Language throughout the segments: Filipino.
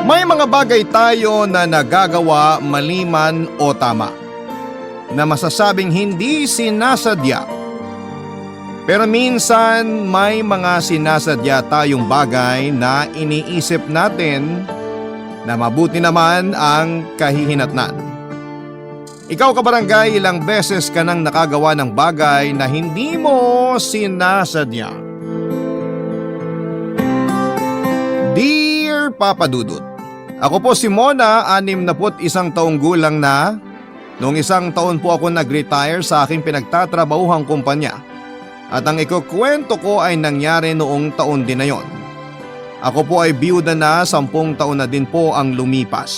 May mga bagay tayo na nagagawa mali man o tama, na masasabing hindi sinasadya. Pero minsan may mga sinasadya tayong bagay na iniisip natin na mabuti naman ang kahihinatnan. Ikaw kabarangay, ilang beses ka nang nakagawa ng bagay na hindi mo sinasadya? Dear Papa Dudut, ako po si Mona, 61 taong gulang na. Noong 1 taon po ako nag-retire sa aking pinagtatrabahang kumpanya. At ang ikukwento ko ay nangyari noong taon din na yon. Ako po ay biyuda na, 10 taon na din po ang lumipas.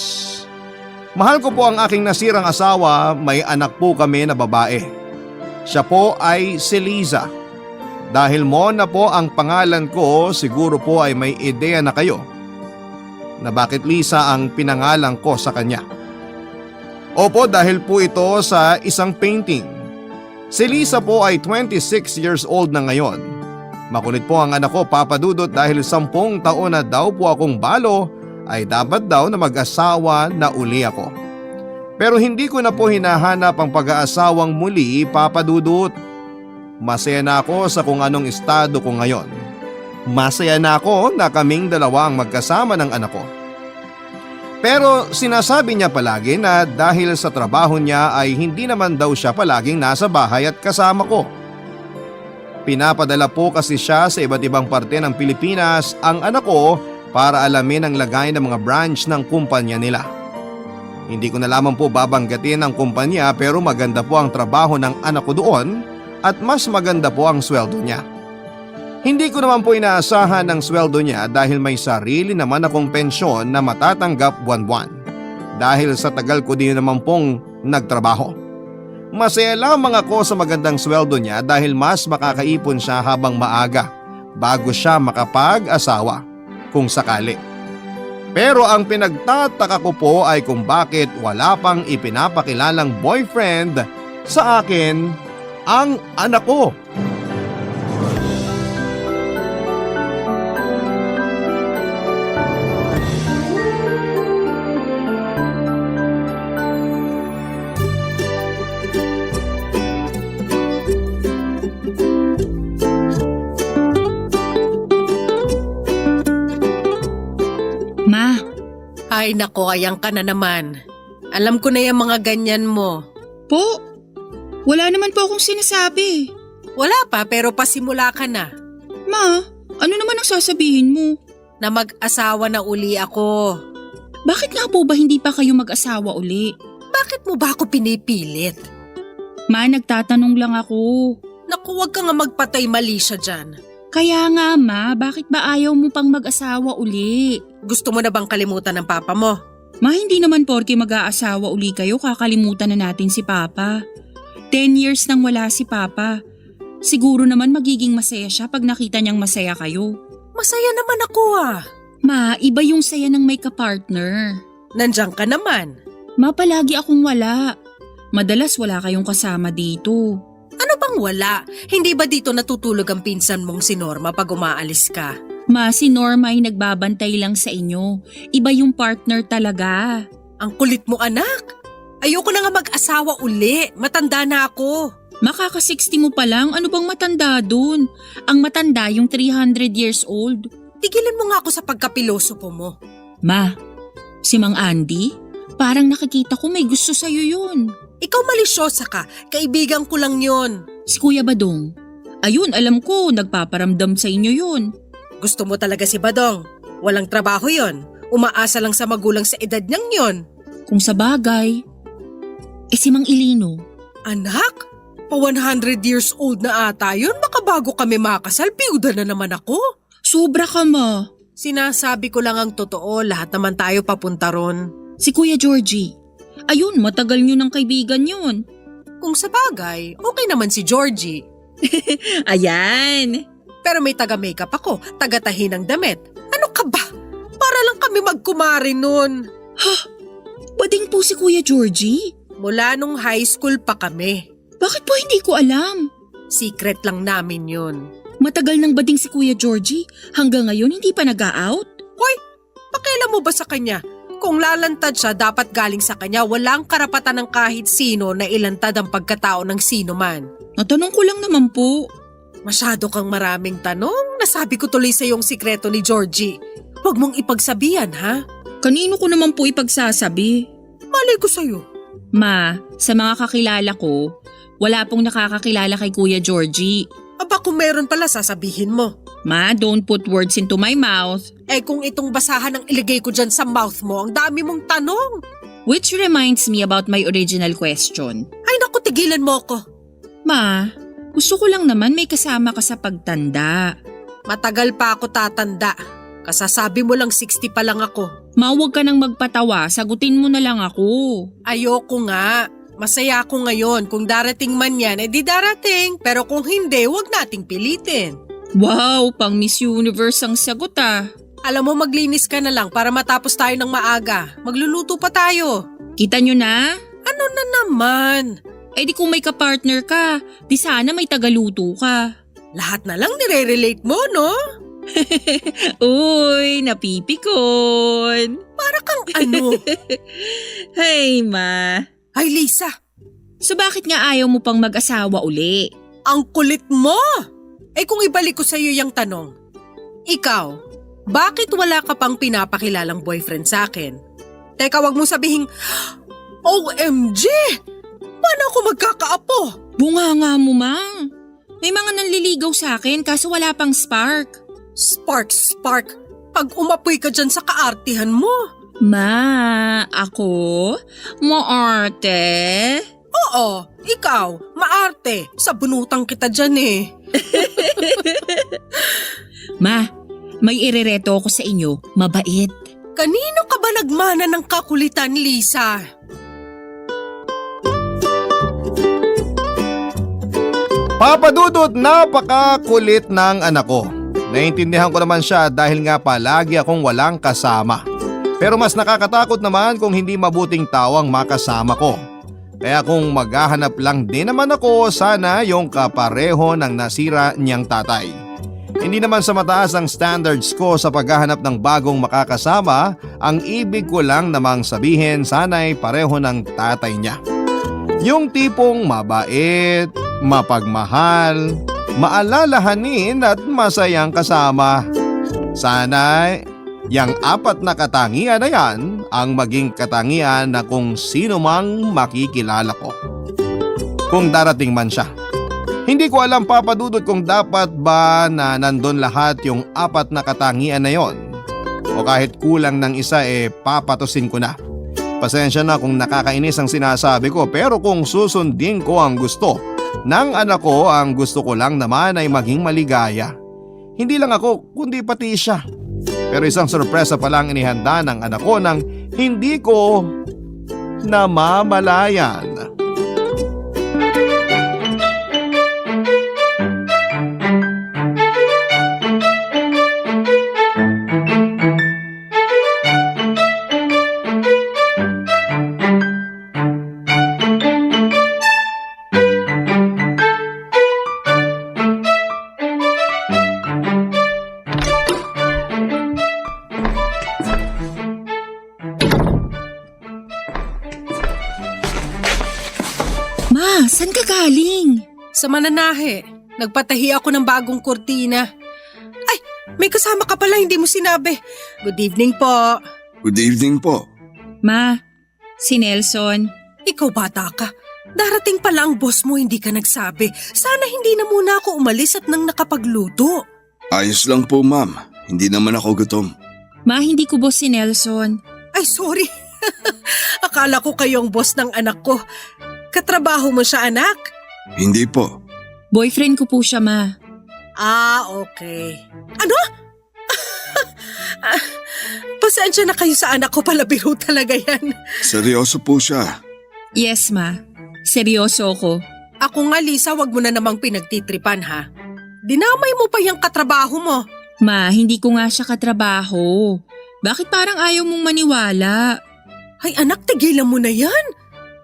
Mahal ko po ang aking nasirang asawa, may anak po kami na babae. Siya po ay si Liza. Dahil Mona po ang pangalan ko, siguro po ay may ideya na kayo na bakit Lisa ang pinangalan ko sa kanya. Opo, dahil po ito sa isang painting. Si Lisa po ay 26 years old na ngayon. Makulit po ang anak ko, Papa Dudut, dahil 10 taon na daw po akong balo ay dapat daw na mag-asawa na uli ako. Pero hindi ko na po hinahanap ang pag-aasawang muli, Papa Dudut. Masaya na ako sa kung anong estado ko ngayon. Masaya na ako na kaming dalawa ang magkasama ng anak ko. Pero sinasabi niya palagi na dahil sa trabaho niya ay hindi naman daw siya palaging nasa bahay at kasama ko. Pinapadala po kasi siya sa iba't ibang parte ng Pilipinas ang anak ko para alamin ang lagay ng mga branch ng kumpanya nila. Hindi ko na lamang po babanggatin ang kumpanya pero maganda po ang trabaho ng anak ko doon at mas maganda po ang sweldo niya. Hindi ko naman po inaasahan ang sweldo niya dahil may sarili naman akong pensyon na matatanggap buwan-buwan. Dahil sa tagal ko din naman pong nagtrabaho. Masaya lamang ako sa magandang sweldo niya dahil mas makakaipon siya habang maaga bago siya makapag-asawa kung sakali. Pero ang pinagtataka ko po ay kung bakit wala pang ipinapakilalang boyfriend sa akin ang anak ko. Ma. Ay nako, ayang ka na naman. Alam ko na yung mga ganyan mo. Po? Wala naman po akong sinasabi. Wala pa pero pasimula ka na. Ma, ano naman ang sasabihin mo? Na mag-asawa na uli ako. Bakit nga po ba hindi pa kayo mag-asawa uli? Bakit mo ba ako pinipilit? Ma, nagtatanong lang ako. Naku, wag ka nga magpatay mali siya dyan. Kaya nga ma, bakit ba ayaw mo pang mag-asawa uli? Gusto mo na bang kalimutan ng papa mo? Ma, hindi naman porke mag-aasawa uli kayo kakalimutan na natin si Papa. 10 years nang wala si Papa. Siguro naman magiging masaya siya pag nakita niyang masaya kayo. Masaya naman ako ah. Ma, iba yung saya ng may kapartner. Nandiyan ka naman. Ma, palagi akong wala. Madalas wala kayong kasama dito. Ano bang wala? Hindi ba dito natutulog ang pinsan mong si Norma pag umaalis ka? Ma, si Norma ay nagbabantay lang sa inyo. Iba yung partner talaga. Ang kulit mo anak. Ayoko na nga mag-asawa uli. Matanda na ako. Makaka-60 mo pa lang, ano bang matanda dun? Ang matanda yung 300 years old. Tigilin mo nga ako sa pagkapilosopo mo. Ma, si Mang Andy? Parang nakikita ko may gusto sa'yo yun. Ikaw malisyosa ka. Kaibigan ko lang yon. Si Kuya Badong. Ayun, alam ko, nagpaparamdam sa inyo yun. Gusto mo talaga si Badong? Walang trabaho yon. Umaasa lang sa magulang sa edad niyang yon. Kung sa bagay. Si Mang Ilino. Anak? Pa 100 years old na ata yun. Baka bago kami makasal, biyuda na naman ako. Sobra ka ma. Sinasabi ko lang ang totoo. Lahat naman tayo papunta ron. Si Kuya Georgie. Ayun, matagal nyo ng kaibigan yun. Kung sa bagay, okay naman si Georgie. Ayan. Pero may taga-makeup ako, taga-tahi ng damit. Ano ka ba? Para lang kami magkumari nun. Bading po si Kuya Georgie? Mula nung high school pa kami. Bakit po hindi ko alam? Secret lang namin yun. Matagal nang bading si Kuya Georgie. Hanggang ngayon hindi pa nag-a-out? Hoy, Pakialam mo ba sa kanya? Kung lalantad siya, dapat galing sa kanya. Walang karapatan ng kahit sino na ilantad ang pagkatao ng sino man. Natanong ko lang naman po. Masyado kang maraming tanong. Nasabi ko tuloy sa yung sikreto ni Georgie. Huwag mong ipagsabihan, ha? Kanino ko naman po ipagsasabi? Malay ko sa'yo. Ma, sa mga kakilala ko, wala pong nakakakilala kay Kuya Georgie. Aba kung meron pala, sasabihin mo. Ma, don't put words into my mouth. Eh kung itong basahan ang iligay ko dyan sa mouth mo, ang dami mong tanong. Which reminds me about my original question. Ay naku, tigilan mo ko. Ma, gusto ko lang naman may kasama ka sa pagtanda. Matagal pa ako tatanda. Kasasabi mo lang 60 pa lang ako. Ma, huwag ka nang magpatawa, sagutin mo na lang ako. Ayoko nga. Masaya ako ngayon. Kung darating man yan, di darating. Pero kung hindi, huwag nating pilitin. Wow, pang Miss Universe ang sagot ah. Alam mo, maglinis ka na lang para matapos tayo ng maaga. Magluluto pa tayo. Kita nyo na? Ano na naman? Eh di kung may kapartner ka, di sana may tagaluto ka. Lahat na lang nire-relate mo, no? Uy, napipikon. Para kang ano? Hey ma. Ay, Lisa, So bakit nga ayaw mo pang mag-asawa uli? ang kulit mo! Eh kung ibalik ko sa iyo yung tanong, ikaw, bakit wala ka pang pinapakilalang boyfriend sa akin? Teka, wag mo sabihing, OMG! Paano ako magkakaapo? Bunganga mo mang. May mga nanliligaw sa akin kaso wala pang spark. Spark. Pag umapoy ka dyan sa kaartihan mo. Ma, ako? Maarte? Oo, ikaw, maarte. Sa bunutang kita dyan eh. Ma, may irereto ako sa inyo. Mabait. Kanino ka ba nagmana ng kakulitan, Lisa? Papa Dudut, napakakulit ng anak ko. Naintindihan ko naman siya dahil nga palagi akong walang kasama. Pero mas nakakatakot naman kung hindi mabuting tao ang makasama ko. Kaya kung maghahanap lang din naman ako, sana yung kapareho ng nasira niyang tatay. Hindi naman sa mataas ang standards ko sa paghahanap ng bagong makakasama, ang ibig ko lang namang sabihin sana'y pareho ng tatay niya. Yung tipong mabait, mapagmahal, maalalahanin at masayang kasama. Sana yang apat na katangian na yan ang maging katangian na kung sino mang makikilala ko. Kung darating man siya. Hindi ko alam, Papa Dudut, kung dapat ba na nandun lahat yung apat na katangian na yon. O kahit kulang ng isa papatusin ko na. Pasensya na kung nakakainis ang sinasabi ko, pero kung susundin ko ang gusto ng anak ko, ang gusto ko lang naman ay maging maligaya. Hindi lang ako, kundi pati siya. Pero isang sorpresa pa lang inihanda ng anak ko nang hindi ko namamalayan. Ma, saan ka galing? Sa mananahe, nagpatahi ako ng bagong kurtina. Ay, may kasama ka pala, hindi mo sinabi. Good evening po. Good evening po. Ma, si Nelson. Ikaw bata ka. Darating pala ang boss mo, hindi ka nagsabi. Sana hindi na muna ako umalis at nang nakapagluto. Ayos lang po, ma'am. Hindi naman ako gutom. Ma, hindi ko boss si Nelson. Ay, sorry. Akala ko kayong boss ng anak ko. Katrabaho mo siya, anak? Hindi po. Boyfriend ko po siya, ma. Ah, okay. Ano? Pasensya na kayo sa anak ko, pala biro talaga yan. Seryoso po siya. Yes, ma. Seryoso ako. Ako nga, Lisa, wag mo na namang pinagtitripan, ha? Dinamay mo pa yung katrabaho mo. Ma, hindi ko nga siya katrabaho. Bakit parang ayaw mong maniwala? Ay, anak, tigilan mo na yan.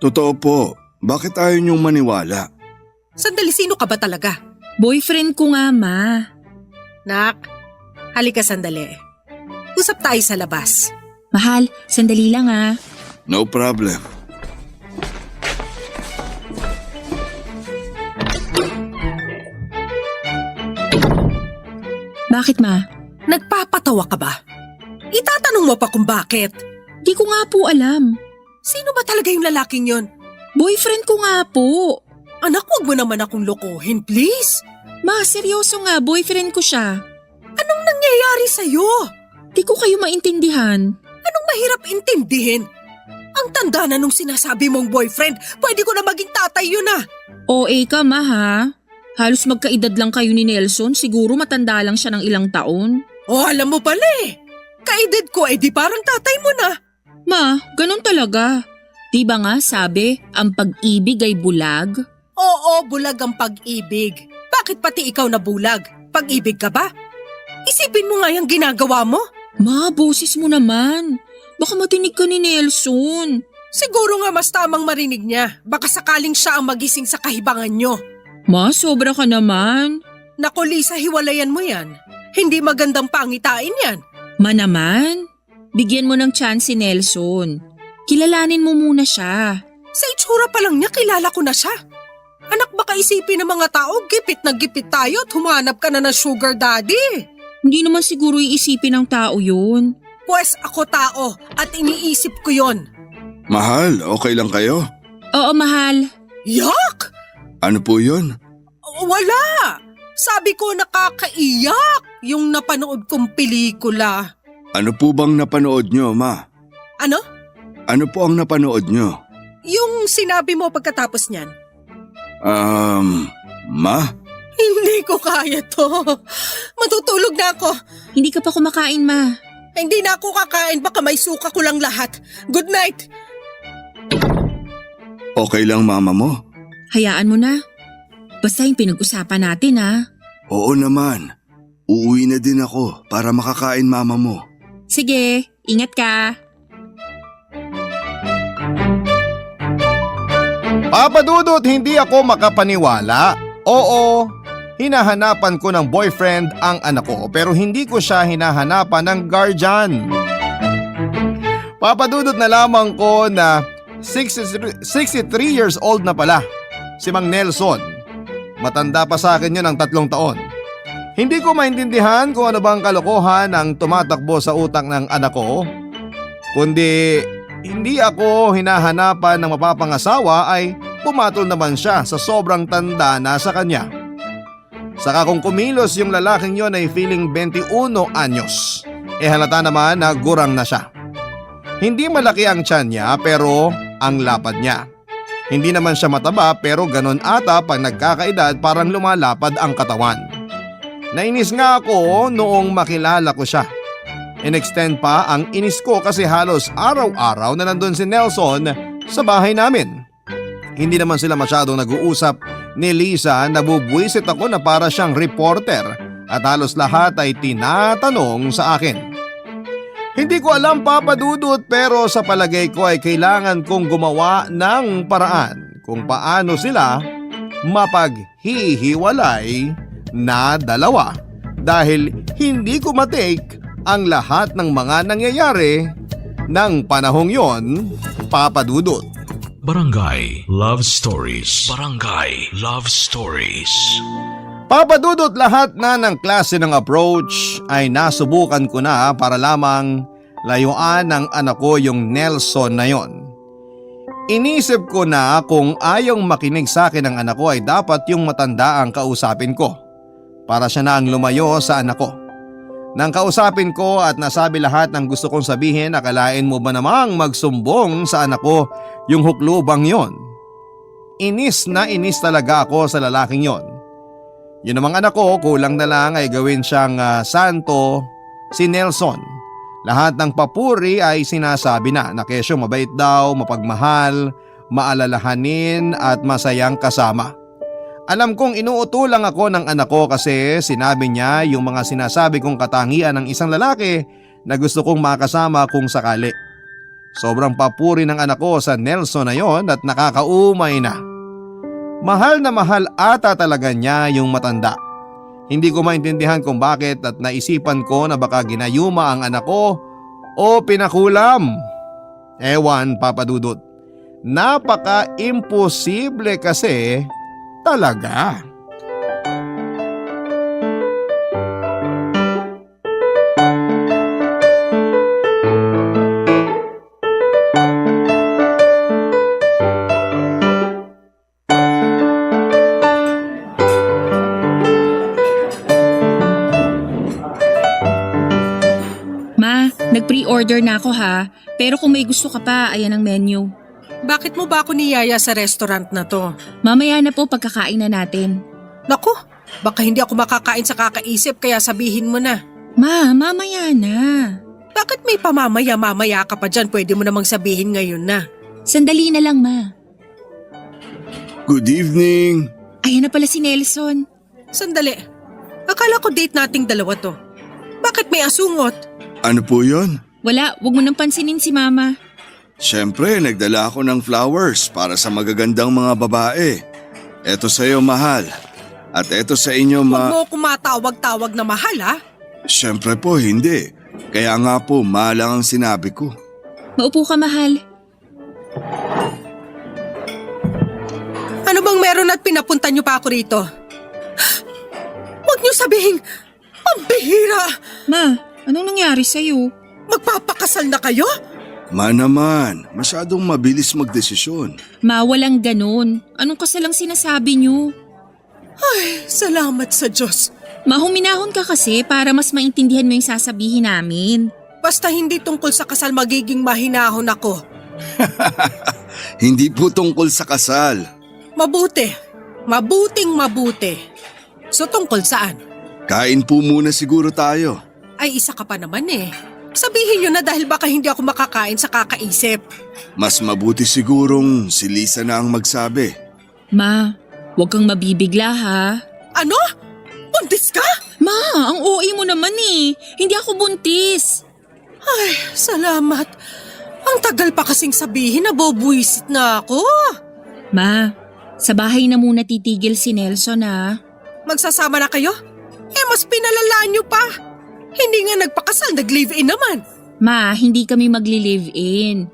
Totoo po. Bakit ayaw niyong maniwala? Sandali, sino ka ba talaga? Boyfriend ko nga, ma. Nak, halika sandali. Mag-usap tayo sa labas. Mahal, sandali lang ah. No problem. Bakit ma? Nagpapatawa ka ba? Itatanong mo pa kung bakit. Di ko nga po alam. Sino ba talaga yung lalaking yon? Boyfriend ko nga po. Anak, wag mo naman akong lokohin, please. Ma, seryoso nga, boyfriend ko siya. Anong nangyayari sa'yo? Di ko kayo maintindihan. Anong mahirap intindihin? Ang tanda na nung sinasabi mong boyfriend, pwede ko na maging tatay yun ah. OA ka ma ha? Halos magkaedad lang kayo ni Nelson, siguro matanda lang siya ng ilang taon. O alam mo pala eh. Kaedad ko di parang tatay mo na. Ma, ganun talaga. Di ba nga sabi, ang pag-ibig ay bulag? Oo, bulag ang pag-ibig. Bakit pati ikaw na bulag? Pag-ibig ka ba? Isipin mo nga yung ginagawa mo. Ma, boses mo naman. Baka matinig ka ni Nelson. Siguro nga mas tamang marinig niya. Baka sakaling siya ang magising sa kahibangan nyo. Ma, sobra ka naman. Naku Lisa, hiwalayan mo yan. Hindi magandang pangitain yan. Ma naman, bigyan mo ng chance si Nelson. Kilalanin mo muna siya. Sa itsura pa lang niya, kilala ko na siya. Anak, baka isipin ng mga tao, gipit na gipit tayo at humanap ka na ng sugar daddy. Hindi naman siguro iisipin ng tao yun. Pues ako tao at iniisip ko yon. Mahal, okay lang kayo? Oo, mahal. Yak! Ano po yun? Wala! Sabi ko nakakaiyak yung napanood kong pelikula. Ano po bang napanood nyo, ma? Ano? Ano po ang napanood nyo? Yung sinabi mo pagkatapos niyan. Ma? Hindi ko kaya to. Matutulog na ako. Hindi ka pa kumakain, ma. Hindi na ako kakain, baka may suka ko lang lahat. Good night! Okay lang mama mo? Hayaan mo na. Basta yung pinag-usapan natin, ha? Oo naman. Uuwi na din ako para makakain mama mo. Sige, ingat ka. Papa Dudut, hindi ako makapaniwala. Oo, hinahanapan ko ng boyfriend ang anak ko pero hindi ko siya hinahanapan ng guardian. Papa Dudut, na lamang ko na 63 years old na pala si Mang Nelson. Matanda pa sa akin yun ng 3 taon. Hindi ko maintindihan kung ano bang kalokohan ang tumatakbo sa utak ng anak ko. Kundi hindi ako hinahanapan ng mapapangasawa ay pumatol naman siya sa sobrang tanda na sa kanya. Saka kung kumilos yung lalaking yon ay feeling 21 anyos. Halata naman na gurang na siya. Hindi malaki ang tiyan niya pero ang lapad niya. Hindi naman siya mataba pero ganon ata pag nagkakaedad parang lumalapad ang katawan. Nainis nga ako noong makilala ko siya. In-extend pa ang inis ko kasi halos araw-araw na nandun si Nelson sa bahay namin. Hindi naman sila masyadong nag-uusap ni Lisa, nabubwisit ako na para siyang reporter at halos lahat ay tinatanong sa akin. Hindi ko alam Papa Dudut pero sa palagay ko ay kailangan kong gumawa ng paraan kung paano sila mapaghihiwalay na dalawa dahil hindi ko matake ang lahat ng mga nangyayari ng panahong yon, Papa Dudut. Barangay Love Stories. Barangay Love Stories. Papa Dudut, lahat na ng klase ng approach ay nasubukan ko na para lamang layuan ng anak ko yung Nelson na yon. Inisip ko na kung ayaw makinig sa akin ng anak ko ay dapat yung matanda ang kausapin ko para siya na ang lumayo sa anak ko. Nang kausapin ko at nasabi lahat ng gusto kong sabihin, akalain mo ba namang magsumbong sa anak ko yung huklubang yon? Inis na inis talaga ako sa lalaking yon. Yun namang anak ko, kulang na lang ay gawin siyang santo, si Nelson. Lahat ng papuri ay sinasabi na kesyo mabait daw, mapagmahal, maalalahanin at masayang kasama. Alam kong inuutulang ako ng anak ko kasi sinabi niya yung mga sinasabi kong katangian ng isang lalaki na gusto kong makasama kung sakali. Sobrang papuri ng anak ko sa Nelson na yon at nakakaumay na. Mahal na mahal ata talaga niya yung matanda. Hindi ko maintindihan kung bakit at naisipan ko na baka ginayuma ang anak ko o pinakulam. Ewan, Papa Dudut. Napaka-imposible kasi talaga. Ma, nag-pre-order na ako ha. Pero kung may gusto ka pa, ayan ang menu. Bakit mo ba ako niyaya sa restaurant na to? Mamaya na po pagkakain na natin. Naku, baka hindi ako makakain sa kakaisip kaya sabihin mo na. Ma, mamaya na. Bakit may pamamaya-mamaya ka pa dyan? Pwede mo namang sabihin ngayon na. Sandali na lang, Ma. Good evening. Ayan na pala si Nelson. Sandali. Akala ko date nating dalawa to. Bakit may asungot? Ano po yon? Wala, wag mo nang pansinin si Mama. Siyempre, nagdala ako ng flowers para sa magagandang mga babae. Eto sa'yo, mahal. At eto sa inyo, Huwag mo kumatawag-tawag na mahal ha? Siyempre po, hindi. Kaya nga po, mahal lang ang sinabi ko. Maupo ka, mahal. Ano bang meron at pinapunta niyo pa ako rito? Huwag niyo sabihin, pambihira! Ma, anong nangyari sa'yo? Magpapakasal na kayo? Ma naman, masyadong mabilis magdesisyon. Ma, walang ganun. Anong kasalang sinasabi niyo? Ay, salamat sa Diyos. Ma, huminahon ka kasi para mas maintindihan mo yung sasabihin namin. Basta hindi tungkol sa kasal magiging mahinahon ako. Hindi po tungkol sa kasal. Mabuti. Mabuting mabuti. So tungkol saan? Kain po muna siguro tayo. Ay isa ka pa naman eh. Sabihin niyo na dahil baka hindi ako makakain sa kakaisip. Mas mabuti sigurong si Lisa na ang magsabi. Ma, huwag kang mabibigla ha. Ano? Buntis ka? Ma, ang OA mo naman eh. Hindi ako buntis. Ay, salamat. Ang tagal pa kasing sabihin na bobuisit na ako. Ma, sa bahay na muna titigil si Nelson ha. Magsasama na kayo? Eh mas pinalalaan niyo pa. Hindi nga nagpakasal, nag-live-in naman. Ma, hindi kami magli-live-in.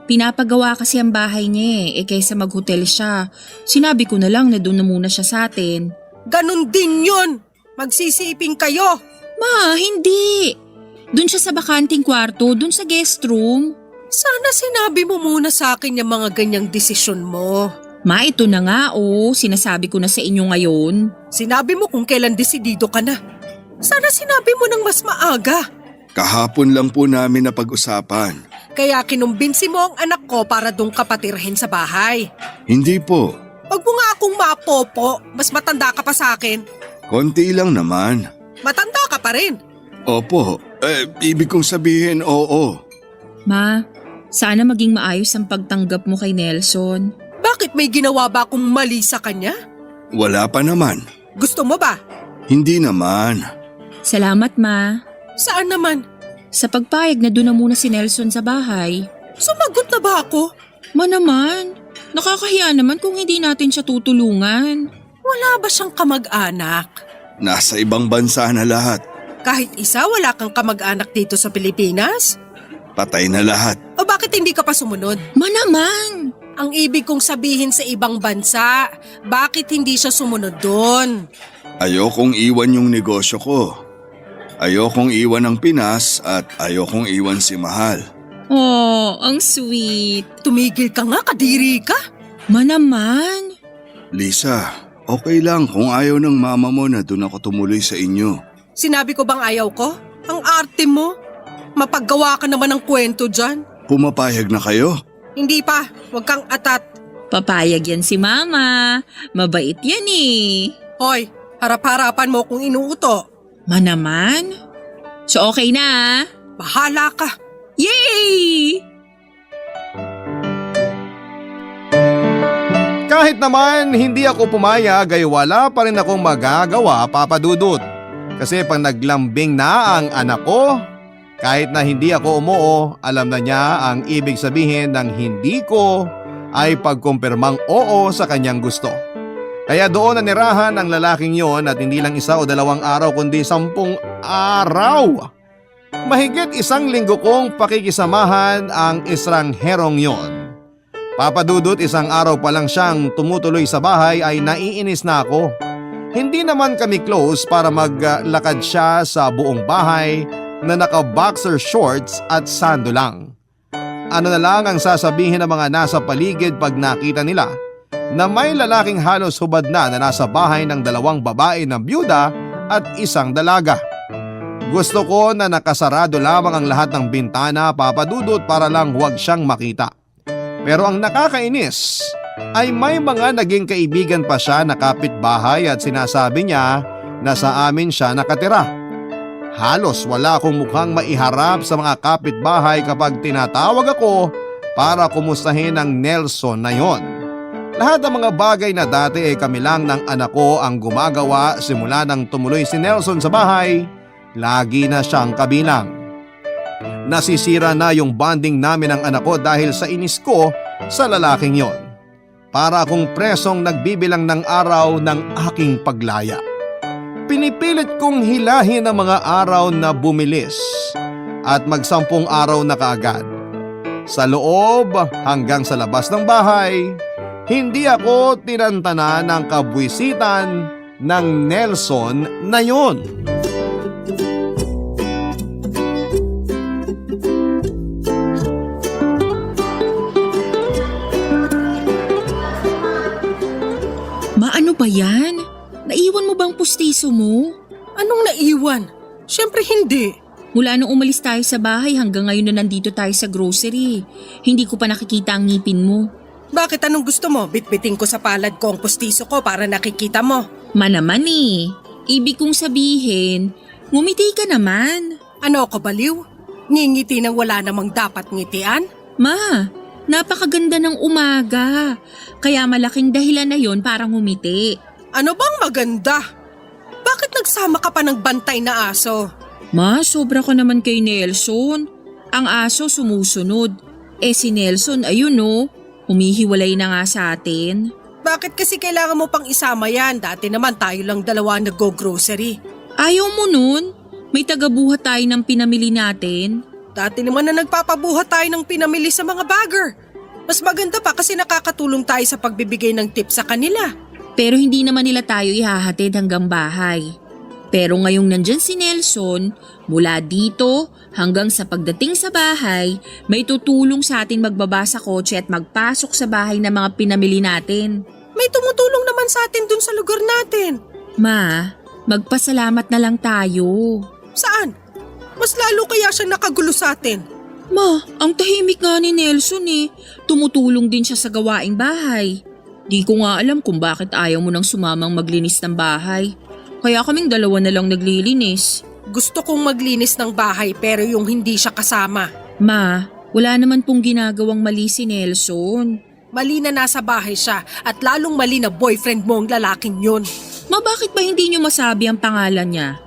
Pinapagawa kasi ang bahay niya eh kaysa mag-hotel siya. Sinabi ko na lang na doon na muna siya sa atin. Ganon din yun. Magsisiping kayo. Ma, hindi. Doon siya sa bakanting kwarto, doon sa guest room. Sana sinabi mo muna sa akin yung mga ganyang desisyon mo. Ma, ito na nga oh. Sinasabi ko na sa inyo ngayon. Sinabi mo kung kailan desidido ka na. Sana sinabi mo ng mas maaga. Kahapon lang po namin napag-usapan. Kaya kinumbinsi mo ang anak ko para doon ka patirhin sa bahay. Hindi po. Huwag mo nga akong mapopo. Mas matanda ka pa sa akin. Konti lang naman. Matanda ka pa rin. Opo. Ibig kong sabihin oo. Ma, sana maging maayos ang pagtanggap mo kay Nelson. Bakit may ginawa ba akong mali sa kanya? Wala pa naman. Gusto mo ba? Hindi naman. Salamat, Ma. Saan naman? Sa pagpayag na doon na muna si Nelson sa bahay. Sumagot na ba ako? Ma naman, nakakahiya naman kung hindi natin siya tutulungan. Wala ba siyang kamag-anak? Nasa ibang bansa na lahat. Kahit isa wala kang kamag-anak dito sa Pilipinas? Patay na lahat. O bakit hindi ka pa sumunod? Ma naman! Ang ibig kong sabihin sa ibang bansa, bakit hindi siya sumunod doon? Ayokong iwan yung negosyo ko. Ayokong iwan ang Pinas at ayokong iwan si Mahal. Oh, ang sweet. Tumigil ka nga, kadiri ka. Ma naman. Lisa, okay lang kung ayaw ng mama mo na doon ako tumuloy sa inyo. Sinabi ko bang ayaw ko? Ang arte mo. Mapaggawa ka naman ng kwento dyan. Pumapayag na kayo? Hindi pa, huwag kang atat. Papayag yan si Mama. Mabait yan eh. Hoy, harap-harapan mo kung inuuto. Ma naman? So okay na ah. Bahala ka. Yay! Kahit naman hindi ako pumayag ay wala pa rin akong magagawa, Papa Dudut. Kasi pag naglambing na ang anak ko, kahit na hindi ako umuo, alam na niya ang ibig sabihin ng hindi ko ay pagkumpirmang oo sa kanyang gusto. Kaya doon nanirahan ang lalaking yon at hindi lang 1 o 2 araw kundi 10 araw. Mahigit 1 linggo kong pakikisamahan ang estrangherong yon. Papadudot 1 araw pa lang siyang tumutuloy sa bahay ay naiinis na ako. Hindi naman kami close para maglakad siya sa buong bahay na naka-boxer shorts at sando lang. Ano na lang ang sasabihin ng mga nasa paligid pag nakita nila na may lalaking halos hubad na nasa bahay ng 2 babae na byuda at 1 dalaga. Gusto ko na nakasarado lamang ang lahat ng bintana, papadudot, para lang huwag siyang makita. Pero ang nakakainis ay may mga naging kaibigan pa siya na kapitbahay at sinasabi niya na sa amin siya nakatira. Halos wala akong mukhang maiharap sa mga kapitbahay kapag tinatawag ako para kumustahin ang Nelson na yon. Lahat ng mga bagay na dati ay kami lang ng anak ko ang gumagawa simula nang tumuloy si Nelson sa bahay, lagi na siyang kabilang. Nasisira na yung bonding namin ng anak ko dahil sa inis ko sa lalaking yon. Para akong presong nagbibilang ng araw ng aking paglaya. Pinipilit kong hilahin ang mga araw na bumilis at 10 araw na kaagad. Sa loob hanggang sa labas ng bahay, hindi ako tinantana ng kabwisitan ng Nelson na yon. Ano ba yan? Naiwan mo bang pustiso mo? Anong naiwan? Siyempre hindi. Mula nung umalis tayo sa bahay hanggang ngayon na nandito tayo sa grocery, hindi ko pa nakikita ang ngipin mo. Bakit, anong gusto mo? Bitbiting ko sa palad ko ang pustiso ko para nakikita mo. Naman eh. Ibig kong sabihin, ngumiti ka naman. Ano ako, baliw? Ngingiti nang wala namang dapat ngitian? Ma, napakaganda ng umaga. Kaya malaking dahilan na yon para ngumiti. Ano bang maganda? Bakit nagsama ka pa ng bantay na aso? Ma, sobra ka naman kay Nelson. Ang aso sumusunod. Si Nelson, ayun no, humihiwalay na nga sa atin. Bakit kasi kailangan mo pang isama yan? Dati naman tayo lang 2 nag-go-grocery. Ayaw mo nun? May tagabuhat tayo ng pinamili natin. Dati naman na nagpapabuhat tayo ng pinamili sa mga bagger. Mas maganda pa kasi nakakatulong tayo sa pagbibigay ng tips sa kanila. Pero hindi naman nila tayo ihahatid hanggang bahay. Pero ngayong nandyan si Nelson, mula dito hanggang sa pagdating sa bahay, may tutulong sa atin magbaba sa kotse at magpasok sa bahay ng mga pinamili natin. May tumutulong naman sa atin dun sa lugar natin. Ma, magpasalamat na lang tayo. Saan? Mas lalo kaya siya nakagulo sa atin. Ma, ang tahimik nga ni Nelson eh. Tumutulong din siya sa gawaing bahay. Di ko nga alam kung bakit ayaw mo nang sumamang maglinis ng bahay. Kaya kaming 2 na lang naglilinis. Gusto kong maglinis ng bahay pero yung hindi siya kasama. Ma, wala naman pong ginagawang mali si Nelson. Mali na nasa bahay siya at lalong mali na boyfriend mo ang lalaking yun. Ma, bakit ba hindi niyo masabi ang pangalan niya?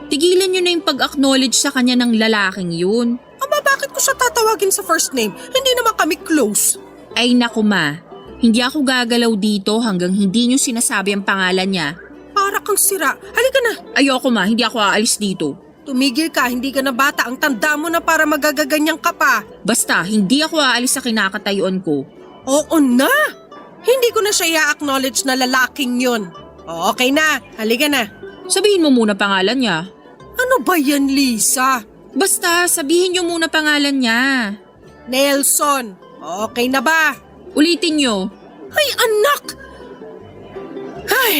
Tigilan niyo na yung pag-acknowledge sa kanya ng lalaking yun. Aba, bakit ko siya tatawagin sa first name? Hindi naman kami close. Ay naku ma, hindi ako gagalaw dito hanggang hindi niyo sinasabi ang pangalan niya. Para kang sira. Halika na. Ayoko ma, hindi ako aalis dito. Tumigil ka, hindi ka na bata. Ang tanda mo na para magagaganyan ka pa. Basta, hindi ako aalis sa kinakatayuan ko. Oo na. Hindi ko na siya i-acknowledge na lalaking yun. O, okay na. Halika na. Sabihin mo muna pangalan niya. Ano ba yan, Lisa? Basta, sabihin niyo muna pangalan niya. Nelson. Okay na ba? Ulitin niyo. Ay, anak! Ay!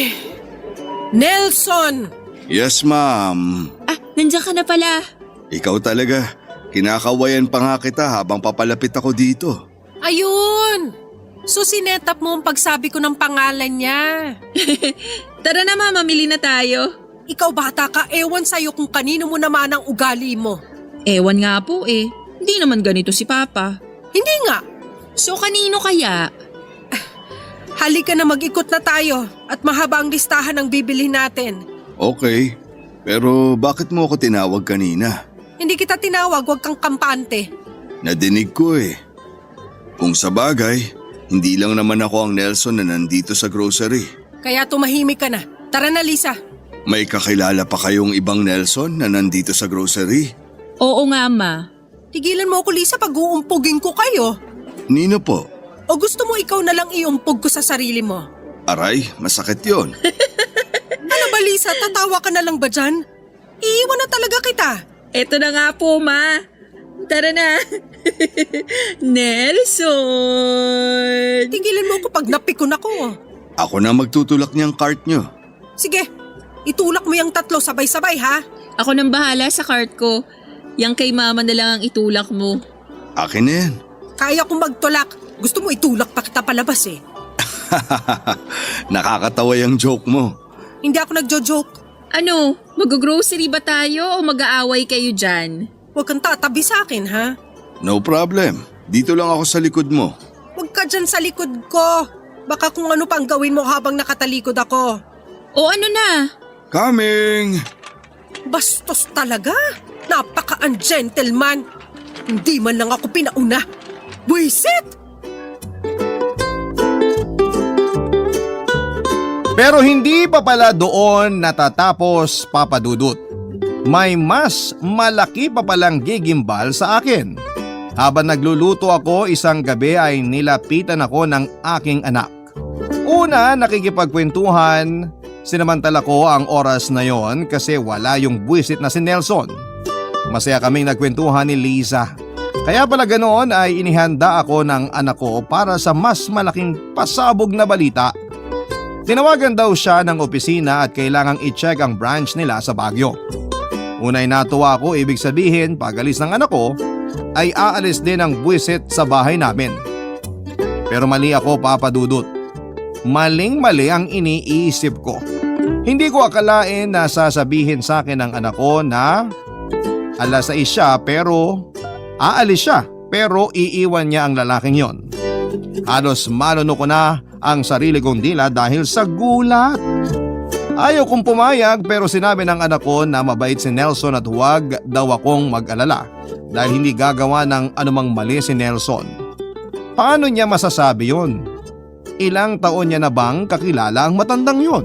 Nelson! Yes, ma'am. Nandiyan ka na pala. Ikaw talaga. Kinakawayan pa nga kita habang papalapit ako dito. Ayun! So sinetap mo ang pagsabi ko ng pangalan niya. Tara na ma, mamili na tayo. Ikaw bata ka, ewan sa'yo kung kanino mo naman ang ugali mo. Ewan nga po eh. Hindi naman ganito si Papa. Hindi nga. So kanino kaya? Halika na mag-ikot na tayo at mahaba ang listahan ng bibili natin. Okay, pero bakit mo ako tinawag kanina? Hindi kita tinawag, huwag kang kampante. Nadinig ko eh. Kung sa bagay, hindi lang naman ako ang Nelson na nandito sa grocery. Kaya tumahimik ka na. Tara na, Lisa. May kakilala pa kayong ibang Nelson na nandito sa grocery? Oo nga, ma. Tigilan mo ako, Lisa, pag uumpugin ko kayo. Nino po? O gusto mo ikaw na lang iumpog ko sa sarili mo? Aray, masakit yon. Ano ba, Lisa? Tatawa ka na lang ba dyan? Iiwan na talaga kita. Eto na nga po, ma. Tara na. Nelson! Tigilan mo ako pag napikon ako. Ako na magtutulak niyang cart niyo. Sige, itulak mo yung tatlo sabay-sabay ha. Ako nang bahala sa cart ko. Yang kay mama na lang ang itulak mo. Akin na yan. Kaya kong magtulak. Gusto mo itulak pa kita palabas eh. Nakakatawa yung joke mo. Hindi ako nagjo-joke. Ano, mag-grocery ba tayo o mag-aaway kayo dyan? Huwag kang tatabi sa akin ha. No problem. Dito lang ako sa likod mo. Huwag ka dyan sa likod ko. Baka kung ano pang gawin mo habang nakatalikod ako. O ano na? Coming! Bastos talaga. Napaka-ungentleman. Hindi man lang ako pinauna. Buisit! Pero hindi pa pala doon natatapos, Papa Dudut. May mas malaki pa palang gigimbal sa akin. Habang nagluluto ako isang gabi ay nilapitan ako ng aking anak. Una, nakikipagkwentuhan. Sinamantala ko ang oras na yon kasi wala yung buwisit na si Nelson. Masaya kaming nagkwentuhan ni Lisa. Kaya pala ganoon ay inihanda ako ng anak ko para sa mas malaking pasabog na balita. Tinawagan daw siya ng opisina at kailangang i-check ang branch nila sa Baguio. Unay natuwa ako, ibig sabihin pag alis ng anak ko ay aalis din ang buwisit sa bahay namin. Pero mali ako, Papa Dudut. Maling-mali ang iniisip ko. Hindi ko akalain na sasabihin sa akin ng anak ko na alas 6 siya pero aalis siya pero iiwan niya ang lalaking yon. Halos maluno ko na ang sarili kong dila dahil sa gulat. Ayaw kong pumayag pero sinabi ng anak ko na mabait si Nelson at huwag daw akong mag-alala dahil hindi gagawa ng anumang mali si Nelson. Paano niya masasabi yun? Ilang taon niya na bang kakilala ang matandang yun?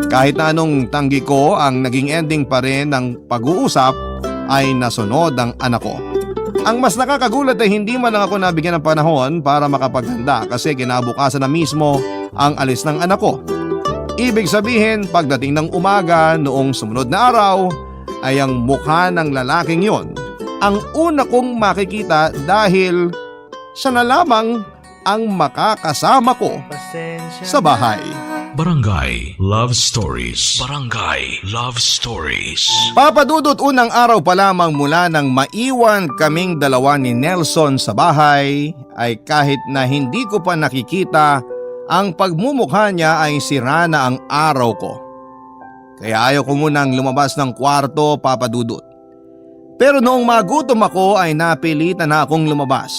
Kahit na anong tanggi ko, ang naging ending pa rin ng pag-uusap ay nasunod ang anak ko. Ang mas nakakagulat ay hindi man lang ako nabigyan ng panahon para makapaghanda kasi kinabukasan na mismo ang alis ng anak ko. Ibig sabihin pagdating ng umaga noong sumunod na araw ay ang mukha ng lalaking yon ang una kong makikita dahil siya na lamang ang makakasama ko sa bahay. Barangay Love Stories. Barangay Love Stories. Papa Dudut, unang araw pa lamang mula nang maiwan kaming dalawa ni Nelson sa bahay ay kahit na hindi ko pa nakikita ang pagmumukha niya ay sira na ang araw ko. Kaya ayaw ko munang lumabas ng kwarto, Papa Dudut. Pero noong magutom ako ay napilitan na akong lumabas.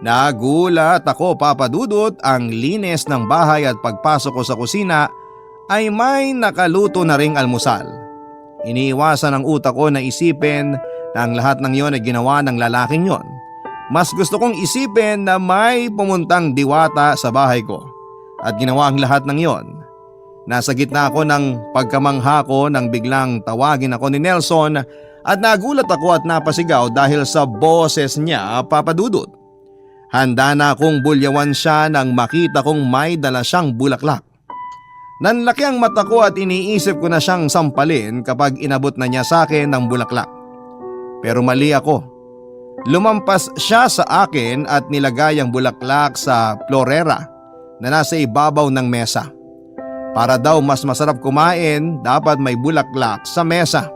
Nagulat ako, Papa Dudut, ang linis ng bahay at pagpasok ko sa kusina ay may nakaluto na ring almusal. Iniiwasan ng utak ko na isipin na ang lahat ng yon ay ginawa ng lalaking yon. Mas gusto kong isipin na may pumuntang diwata sa bahay ko at ginawa ang lahat ng yon. Nasa gitna ako ng pagkamangha ko nang biglang tawagin ako ni Nelson at nagulat ako at napasigaw dahil sa boses niya, Papa Dudut. Handa na akong bulyawan siya nang makita kong may dala siyang bulaklak. Nanlaki ang mata ko at iniisip ko na siyang sampalin kapag inabot na niya sa akin ng bulaklak. Pero mali ako. Lumampas siya sa akin at nilagay ang bulaklak sa florera na nasa ibabaw ng mesa. Para daw mas masarap kumain, dapat may bulaklak sa mesa.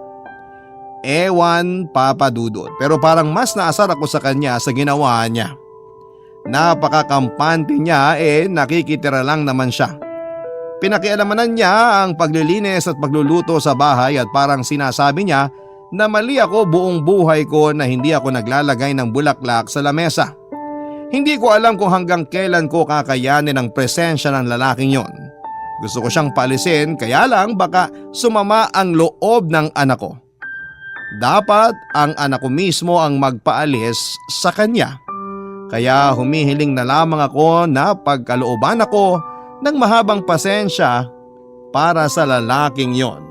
Ewan, Papa Dudut, pero parang mas naasar ako sa kanya sa ginawa niya. Napakakampante niya nakikitira lang naman siya. Pinakialamanan niya ang paglilinis at pagluluto sa bahay at parang sinasabi niya na mali ako buong buhay ko na hindi ako naglalagay ng bulaklak sa lamesa. Hindi ko alam kung hanggang kailan ko kakayanin ang presensya ng lalaking yon. Gusto ko siyang paalisin kaya lang baka sumama ang loob ng anak ko. Dapat ang anak ko mismo ang magpaalis sa kanya. Kaya humihiling na lamang ako na pagkalooban ako ng mahabang pasensya para sa lalaking yon.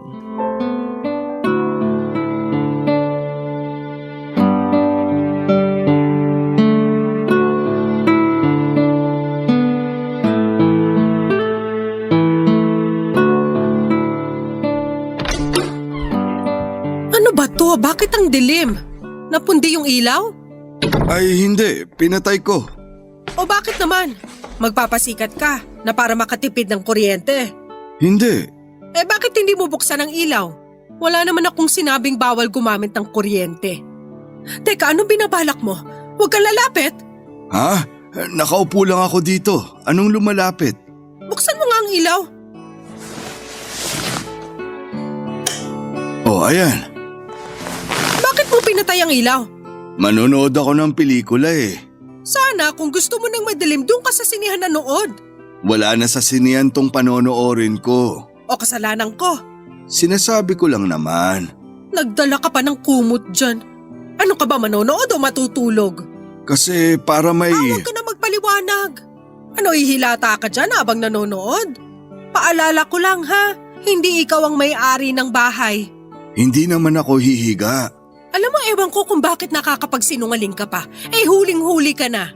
Ano ba to? Bakit ang dilim? Napundi yung ilaw? Ay hindi, pinatay ko. O bakit naman? Magpapasikat ka na para makatipid ng kuryente. Hindi. Eh bakit hindi mo buksan ang ilaw? Wala naman akong sinabing bawal gumamit ng kuryente. Teka, anong binabalak mo? Huwag kang lalapit. Ha? Nakaupo lang ako dito. Anong lumalapit? Buksan mo nga ang ilaw. Oh, ayan. Bakit mo pinatay ang ilaw? Manonood ako ng pelikula eh. Sana kung gusto mo ng madilim, doon ka sa sinihan nanood. Wala na sa sinihan tong panonoorin ko. O kasalanan ko. Sinasabi ko lang naman. Nagdala ka pa ng kumot dyan. Ano ka ba, manonood o matutulog? Kasi para may… Huwag ka na magpaliwanag. Ano, ihilata ka dyan habang nanonood? Paalala ko lang ha, hindi ikaw ang may-ari ng bahay. Hindi naman ako hihiga. Alam mo, ewan ko kung bakit nakakapagsinungaling ka pa. Eh huling-huli ka na.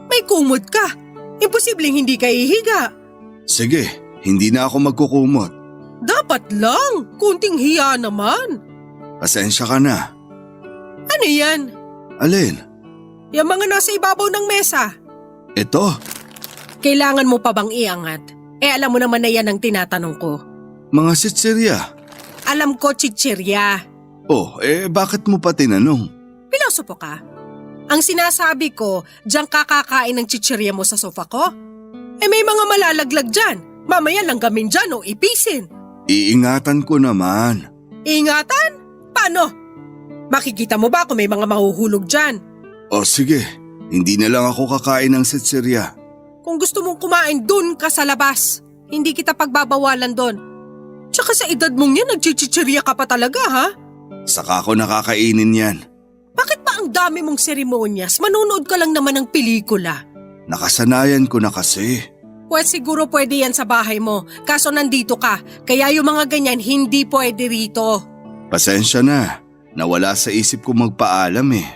May kumot ka. Imposibleng hindi ka ihiga. Sige, hindi na ako magkukumot. Dapat lang, kunting hiya naman. Pasensya ka na. Ano yan? Alin? Yung mga nasa ibabaw ng mesa. Ito? Kailangan mo pa bang iangat? Eh alam mo naman na yan ang tinatanong ko. Mga sitsirya. Alam ko, chichirya. Oh, bakit mo pa tinanong? Pilosopo ka? Ang sinasabi ko, diyan kakakain ng chichirya mo sa sofa ko? Eh may mga malalaglag dyan. Mamaya lang gamin dyan o ipisin. Iingatan ko naman. Ingatan? Paano? Makikita mo ba kung may mga mahuhulog dyan? O sige, hindi na lang ako kakain ng sitsirya. Kung gusto mong kumain, dun ka sa labas. Hindi kita pagbabawalan dun. Tsaka sa edad mong yan, nagchichichirya ka pa talaga ha? Saka ako nakakainin yan. Bakit pa ang dami mong seremonyas? Manonood ka lang naman ng pelikula. Nakasanayan ko na kasi. Well, siguro pwede yan sa bahay mo. Kaso nandito ka. Kaya yung mga ganyan hindi pwede rito. Pasensya na. Nawala sa isip ko magpaalam eh.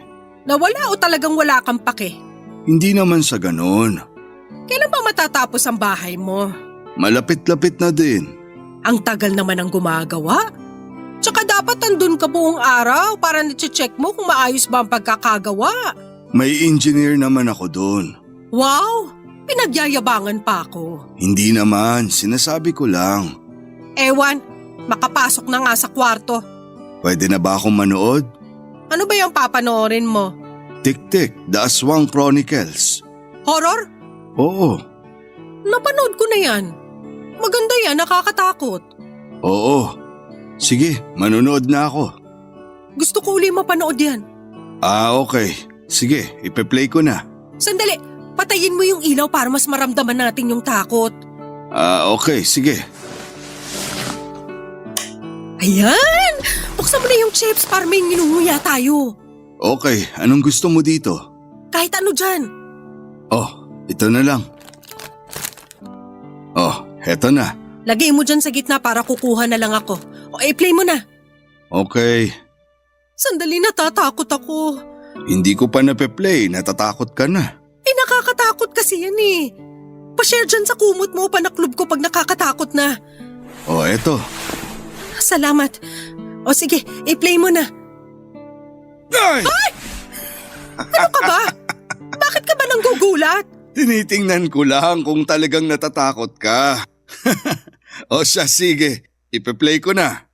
Nawala o talagang wala kang pake? Hindi naman sa ganon. Kailan ba matatapos ang bahay mo? Malapit-lapit na din. Ang tagal naman ang gumagawa. Tsaka dapat andun ka buong araw para na-check mo kung maayos ba ang pagkakagawa. May engineer naman ako doon. Wow! Pinagyayabangan pa ako. Hindi naman, sinasabi ko lang. Ewan, makapasok na nga sa kwarto. Pwede na ba akong manood? Ano ba yung papanoorin mo? Tik-Tik, The Aswang Chronicles. Horror? Oo. Napanood ko na yan. Maganda yan, nakakatakot. Oo. Sige, manonood na ako. Gusto ko uli mapanood yan. Okay. Sige, ipe-play ko na. Sandali, patayin mo yung ilaw para mas maramdaman natin yung takot. Okay, sige. Ayan! Buksan mo na yung chips para may nginunguya tayo. Okay, anong gusto mo dito? Kahit ano dyan. Oh, ito na lang. Oh, eto na. Lagay mo dyan sa gitna para kukuha na lang ako. O play mo na. Okay. Sandali, natatakot ako. Hindi ko pa nape-play, natatakot ka na. Eh nakakatakot kasi yan eh. Pa-share dyan sa kumot mo, panaklob ko pag nakakatakot na. Oh, eto. Salamat. O sige, play mo na. Ay! Ano ka ba? Bakit ka ba nanggugulat? Tinitingnan ko lang kung talagang natatakot ka. O siya, sige. Ipe-play ko na.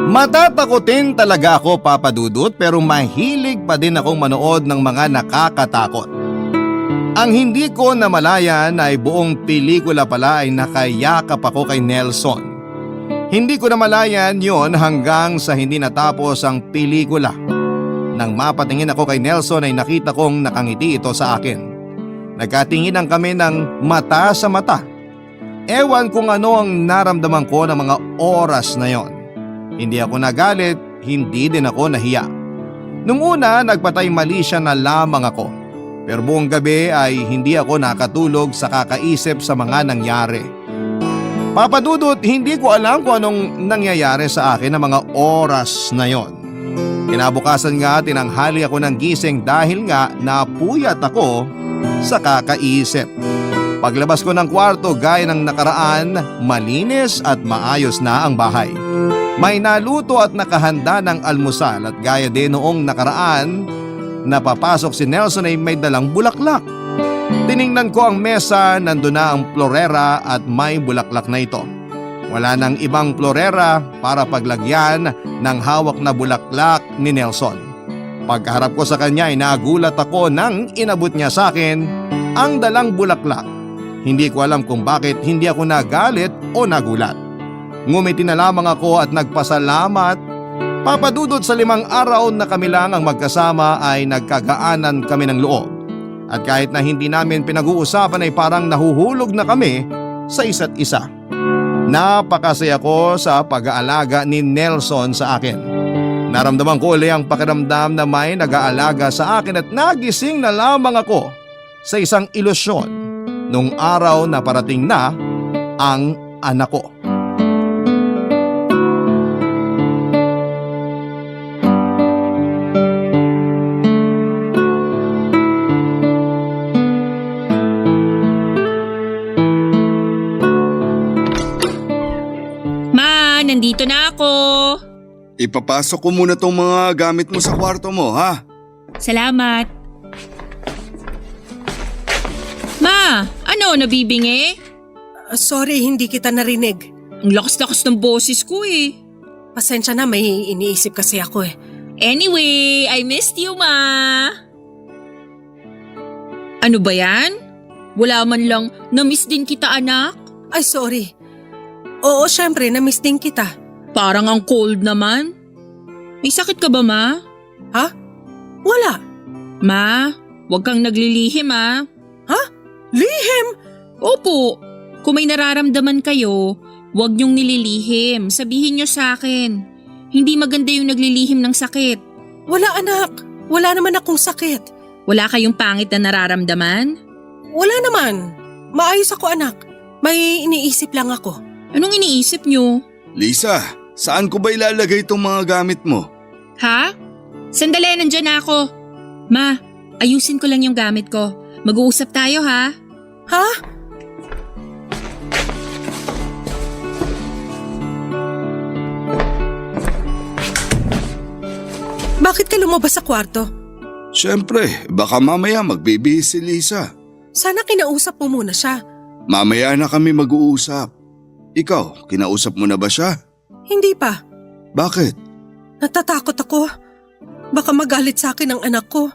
Matatakotin talaga ako, Papa Dudut, pero mahilig pa din akong manood ng mga nakakatakot. Ang hindi ko namalayan ay buong pelikula pala ay nakayakap ako kay Nelson. Hindi ko namalayan yon hanggang sa hindi natapos ang pelikula. Nang mapatingin ako kay Nelson ay nakita kong nakangiti ito sa akin. Nagkatinginan kami ng mata sa mata. Ewan kung ano ang naramdaman ko ng mga oras na yon. Hindi ako nagalit, hindi din ako nahiya. Nung una, nagpatay mali siya na lamang ako. Pero buong gabi ay hindi ako nakatulog sa kakaisip sa mga nangyari. Papa Dudut, hindi ko alam kung anong nangyayari sa akin ng mga oras na yon. Kinabukasan nga tinanghali ako ng gising dahil nga napuyat ako sa kakaisip. Paglabas ko ng kwarto gaya ng nakaraan, malinis at maayos na ang bahay. May naluto at nakahanda ng almusal at gaya din noong nakaraan, napapasok si Nelson ay may dalang bulaklak. Tiningnan ko ang mesa, nandun na ang florera at may bulaklak na ito. Wala nang ibang florera para paglagyan ng hawak na bulaklak ni Nelson. Pagkaharap ko sa kanya ay nagulat ako nang inabot niya sa akin ang dalang bulaklak. Hindi ko alam kung bakit hindi ako nagalit o nagulat. Ngumiti na lamang ako at nagpasalamat. Papa Dudut, sa 5 araw na kami lang ang magkasama ay nagkagaanan kami ng loob. At kahit na hindi namin pinag-uusapan ay parang nahuhulog na kami sa isa't isa. Napakasaya ko sa pag-aalaga ni Nelson sa akin. Naramdaman ko uli ang pakiramdam na may nag-aalaga sa akin at nagising na lamang ako sa isang ilusyon nung araw na parating na ang anak ko. Nandito na ako. Ipapasok ko muna tong mga gamit mo sa kwarto mo, ha? Salamat. Ma, ano, nabibingi? Sorry, hindi kita narinig. Ang lakas-lakas ng boses ko eh. Pasensya na, may iniisip kasi ako eh. Anyway, I missed you, Ma. Ano ba yan? Wala man lang, na-miss din kita, anak. Ay, sorry. Oo, syempre, na-miss din kita. Parang ang cold naman. May sakit ka ba, Ma? Ha? Wala. Ma, huwag kang naglilihim, ha? Ha? Lihim? Opo. Kung may nararamdaman kayo, huwag niyong nililihim. Sabihin niyo sa akin. Hindi maganda yung naglilihim ng sakit. Wala, anak. Wala naman akong sakit. Wala kayong pangit na nararamdaman? Wala naman. Maayos ako, anak. May iniisip lang ako. Anong iniisip niyo? Lisa, saan ko ba ilalagay itong mga gamit mo? Ha? Sandali, nandyan na ako. Ma, ayusin ko lang yung gamit ko. Mag-uusap tayo, ha? Ha? Bakit ka lumabas sa kwarto? Siyempre, baka mamaya magbibihis si Lisa. Sana kinausap mo muna siya. Mamaya na kami mag-uusap. Ikaw, kinausap mo na ba siya? Hindi pa. Bakit? Natatakot ako. Baka magalit sa akin ang anak ko.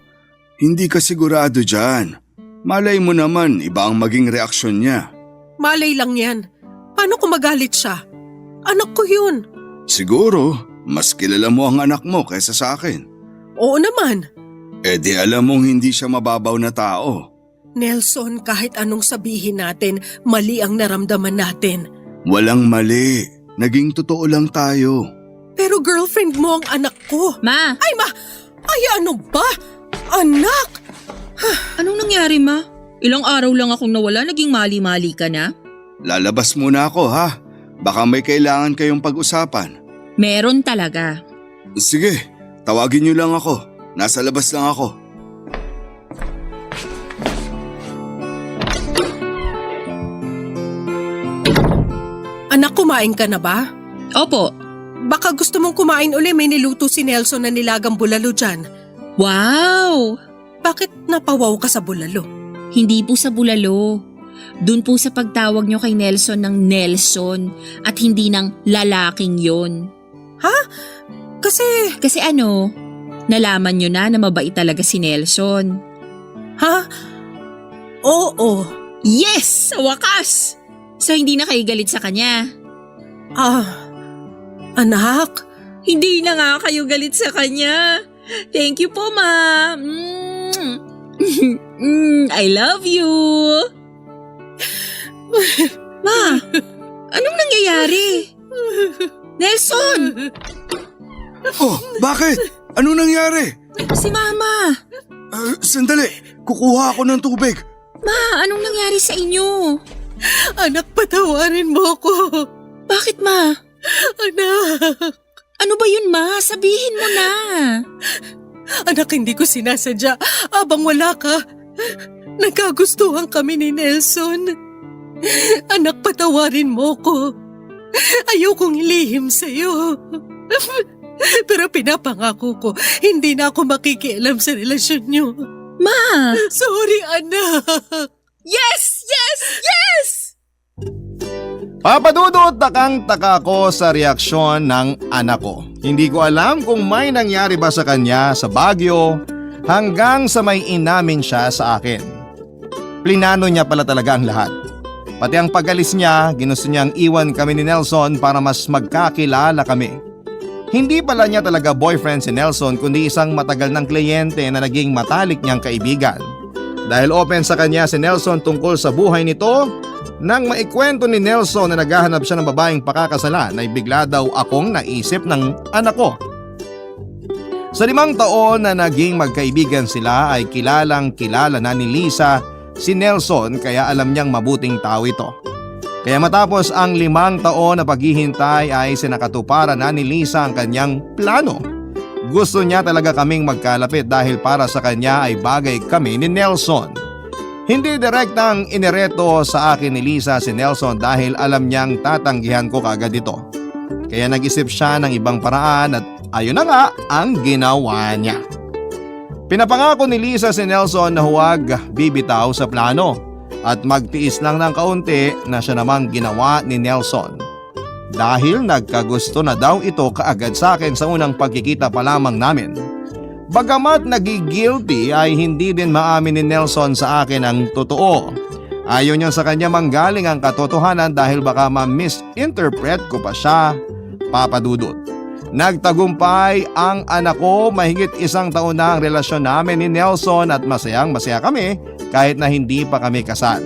Hindi ka sigurado dyan. Malay mo naman, iba ang maging reaksyon niya. Malay lang yan. Paano kung magalit siya? Anak ko yun. Siguro, mas kilala mo ang anak mo kaysa sa akin. Oo naman. Eh di alam mong hindi siya mababaw na tao. Nelson, kahit anong sabihin natin, mali ang naramdaman natin. Walang mali. Naging totoo lang tayo. Pero girlfriend mo ang anak ko. Ma! Ay, Ay, ano ba? Anak! Anong nangyari, Ma? Ilang araw lang akong nawala, naging mali-mali ka na? Lalabas muna ako, ha? Baka may kailangan kayong pag-usapan. Meron talaga. Sige, tawagin niyo lang ako. Nasa labas lang ako. Anak, kumain ka na ba? Opo. Baka gusto mong kumain uli, may niluto si Nelson na nilagang bulalo dyan. Wow! Bakit napawaw ka sa bulalo? Hindi po sa bulalo. Doon po sa pagtawag nyo kay Nelson ng Nelson at hindi ng lalaking yon. Ha? Kasi ano, nalaman nyo na mabait talaga si Nelson. Ha? Oo. Yes! Sa wakas! So hindi na kayo galit sa kanya? Anak? Hindi na nga kayo galit sa kanya. Thank you po, Ma. I love you. Ma, anong nangyayari? Nelson! Oh, bakit? Anong nangyari? Si Mama. Sandali, kukuha ako ng tubig. Ma, anong nangyari sa inyo? Anak, patawarin mo ko. Bakit, Ma? Anak. Ano ba yun, Ma? Sabihin mo na. Anak, hindi ko sinasadya. Abang wala ka, nagkagustuhan kami ni Nelson. Anak, patawarin mo ko. Ayaw kong ilihim sa'yo. Pero pinapangako ko, hindi na ako makikialam sa relasyon niyo. Ma! Sorry, anak. Yes! Yes! Yes! Papa Dudut, takang-taka ko sa reaksyon ng anak ko. Hindi ko alam kung may nangyari ba sa kanya sa Baguio hanggang sa may inamin siya sa akin. Plinano niya pala talaga ang lahat. Pati ang pag-alis niya, ginusto niyang iwan kami ni Nelson para mas magkakilala kami. Hindi pala niya talaga boyfriend si Nelson kundi isang matagal ng kliyente na naging matalik niyang kaibigan. Dahil open sa kanya si Nelson tungkol sa buhay nito, nang maikwento ni Nelson na naghahanap siya ng babaeng pakakasalan ay bigla daw akong naisip ng anak ko. Sa 5 taon na naging magkaibigan sila ay kilalang kilala na ni Lisa si Nelson kaya alam niyang mabuting tao ito. Kaya matapos ang 5 taon na paghihintay ay sinakatuparan na ni Lisa ang kanyang plano. Gusto niya talaga kaming magkalapit dahil para sa kanya ay bagay kami ni Nelson. Hindi direktang inireto sa akin ni Lisa si Nelson dahil alam niyang tatanggihan ko kagad ito. Kaya nag-isip siya ng ibang paraan at ayun na nga ang ginawa niya. Pinapangako ni Lisa si Nelson na huwag bibitaw sa plano at magtiis lang ng kaunti na siya namang ginawa ni Nelson. Dahil nagkagusto na daw ito kaagad sa akin sa unang pagkikita pa lamang namin. Bagamat nagigilty ay hindi din maamin ni Nelson sa akin ang totoo. Ayaw niya sa kanya manggaling ang katotohanan dahil baka ma-misinterpret ko pa siya, Papa Dudut. Nagtagumpay ang anak ko, mahigit 1 taon na ang relasyon namin ni Nelson at masayang masaya kami kahit na hindi pa kami kasal.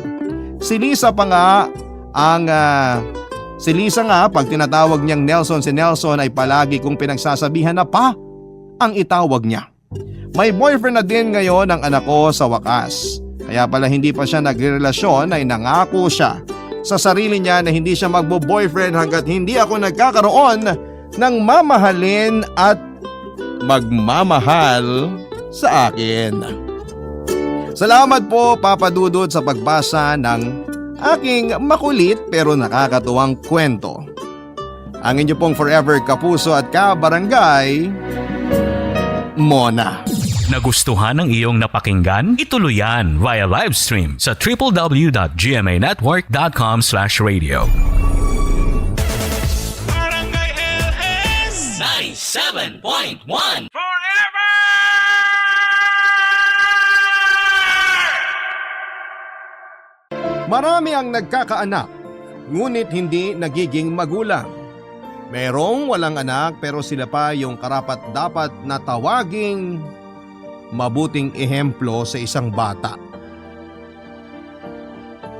Si Lisa pag tinatawag niyang Nelson si Nelson ay palagi kong pinagsasabihan na pa ang itawag niya. May boyfriend na din ngayon ang anak ko sa wakas. Kaya pala hindi pa siya nagrerelasyon ay nangako siya sa sarili niya na hindi siya magbo-boyfriend hanggat hindi ako nagkakaroon ng mamahalin at magmamahal sa akin. Salamat po Papa Dudut sa pagbasa ng aking makulit pero nakakatuwang kwento. Ang inyo pong forever kapuso at kabarangay, Mona. Nagustuhan ng iyong napakinggan? Ituloy yan via live stream sa www.gmanetwork.com/radio. Barangay LS 97.1 Forever! Marami ang nagkakaanak, ngunit hindi nagiging magulang. Merong walang anak pero sila pa yung karapat-dapat na tawaging mabuting ehemplo sa isang bata.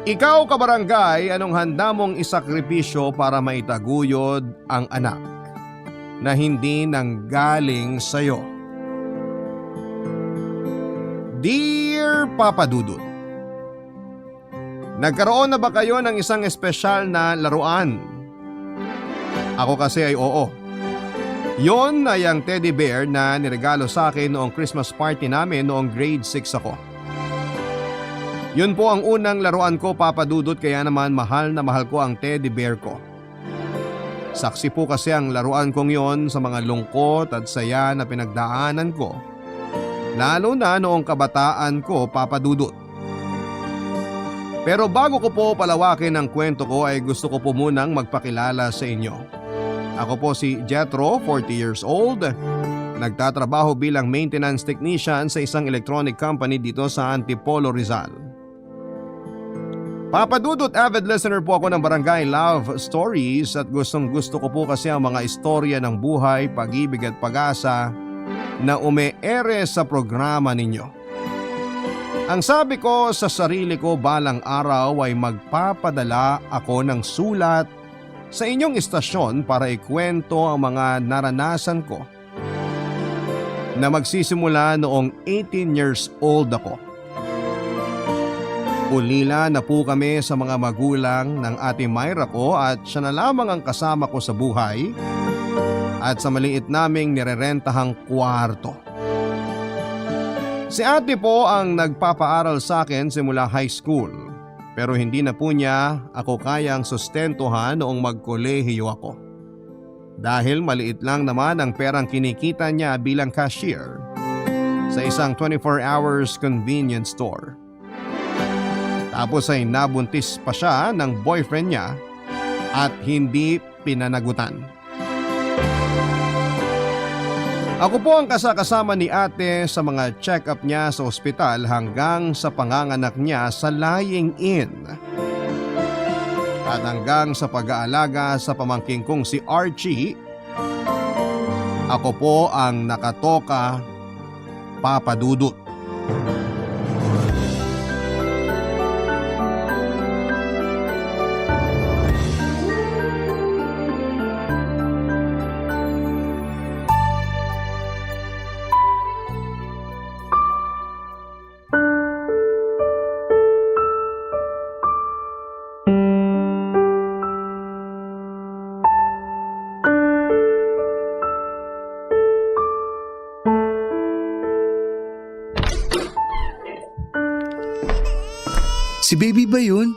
Ikaw kabarangay, anong handa mong isakripisyo para maitaguyod ang anak na hindi nanggaling sa'yo? Dear Papa Dudut, nagkaroon na ba kayo ng isang espesyal na laruan? Ako kasi ay oo. Yon ay ang teddy bear na niregalo sa akin noong Christmas party namin noong grade 6 ako. Yun po ang unang laruan ko, Papa Dudut, kaya naman mahal na mahal ko ang teddy bear ko. Saksi po kasi ang laruan kong yon sa mga lungkot at saya na pinagdaanan ko. Lalo na noong kabataan ko, Papa Dudut. Pero bago ko po palawakin ang kwento ko ay gusto ko po munang magpakilala sa inyo. Ako po si Jethro, 40 years old. Nagtatrabaho bilang maintenance technician sa isang electronic company dito sa Antipolo, Rizal. Papa Dudut, avid listener po ako ng Barangay Love Stories at gustong gusto ko po kasi ang mga istorya ng buhay, pag-ibig at pag-asa na ume-ere sa programa ninyo. Ang sabi ko sa sarili ko balang araw ay magpapadala ako ng sulat sa inyong istasyon para ikwento ang mga naranasan ko. na magsisimula noong 18 years old ako. Ulila na po kami sa mga magulang ng ate Myra ko at siya na lamang ang kasama ko sa buhay at sa maliit naming nirerentahang kwarto. Si ate po ang nagpapaaral sa akin simula high school pero hindi na po niya ako kayang sustentuhan noong magkolehiyo ako. Dahil maliit lang naman ang perang kinikita niya bilang cashier sa isang 24 hours convenience store. Tapos ay nabuntis pa siya ng boyfriend niya at hindi pinanagutan. Ako po ang kasama ni ate sa mga check-up niya sa ospital hanggang sa panganganak niya sa lying-in. At hanggang sa pag-aalaga sa pamangking kong si Archie, ako po ang nakatoka, Papa Dudut. Si baby ba yun?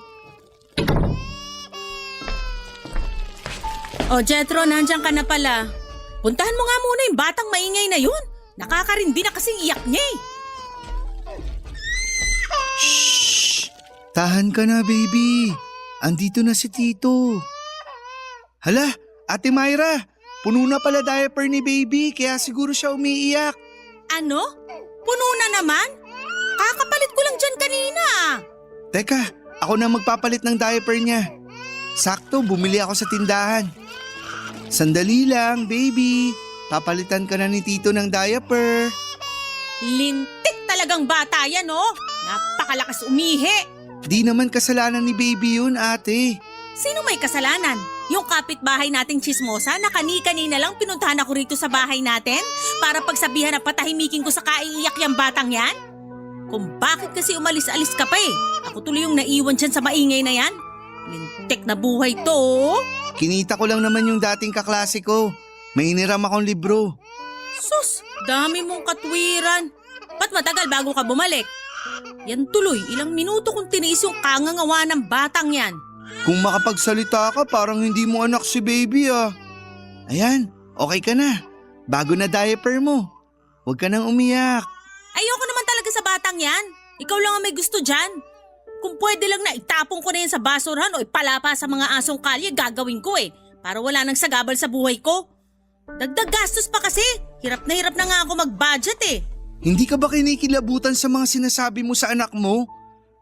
O Jethro, nandiyan ka na pala. Puntahan mo nga muna yung batang maingay na yun. Nakakarindi na kasing iyak niya eh. Shhh! Tahan ka na, baby. Andito na si Tito. Hala, Ate Myra, puno na pala diaper ni baby kaya siguro siya umiiyak. Ano? Puno na naman? Kakapalit ko lang dyan kanina. Teka, ako na magpapalit ng diaper niya. Sakto, bumili ako sa tindahan. Sandali lang, baby. Papalitan ka na ni Tito ng diaper. Lintik talagang bata yan, oh. Napakalakas umihi. Di naman kasalanan ni baby yun, ate. Sino may kasalanan? Yung kapitbahay nating chismosa na kani-kanina lang pinuntahan ako rito sa bahay natin para pagsabihan na patahimikin ko sa kaiiyak yung batang yan? Kung bakit kasi umalis-alis ka pa eh. Ako tuloy yung naiwan dyan sa maingay na yan. Lintik na buhay to, oh. Kinita ko lang naman yung dating kaklase ko. May iniram akong libro. Sus, dami mong katwiran. Ba't matagal bago ka bumalik? Yan tuloy, ilang minuto kung tiniis yung kangangawa ng batang yan. Kung makapagsalita ka, parang hindi mo anak si baby ah. Ayan, okay ka na. Bago na diaper mo. Huwag ka nang umiyak. Ayoko naman talaga sa batang yan. Ikaw lang ang may gusto dyan. Kung pwede lang na itapon ko na yan sa basurahan o ipalapa sa mga asong kalye, gagawin ko eh. Para wala nang sagabal sa buhay ko. Dagdag gastos pa kasi. Hirap na nga ako mag-budget eh. Hindi ka ba kinikilabutan sa mga sinasabi mo sa anak mo?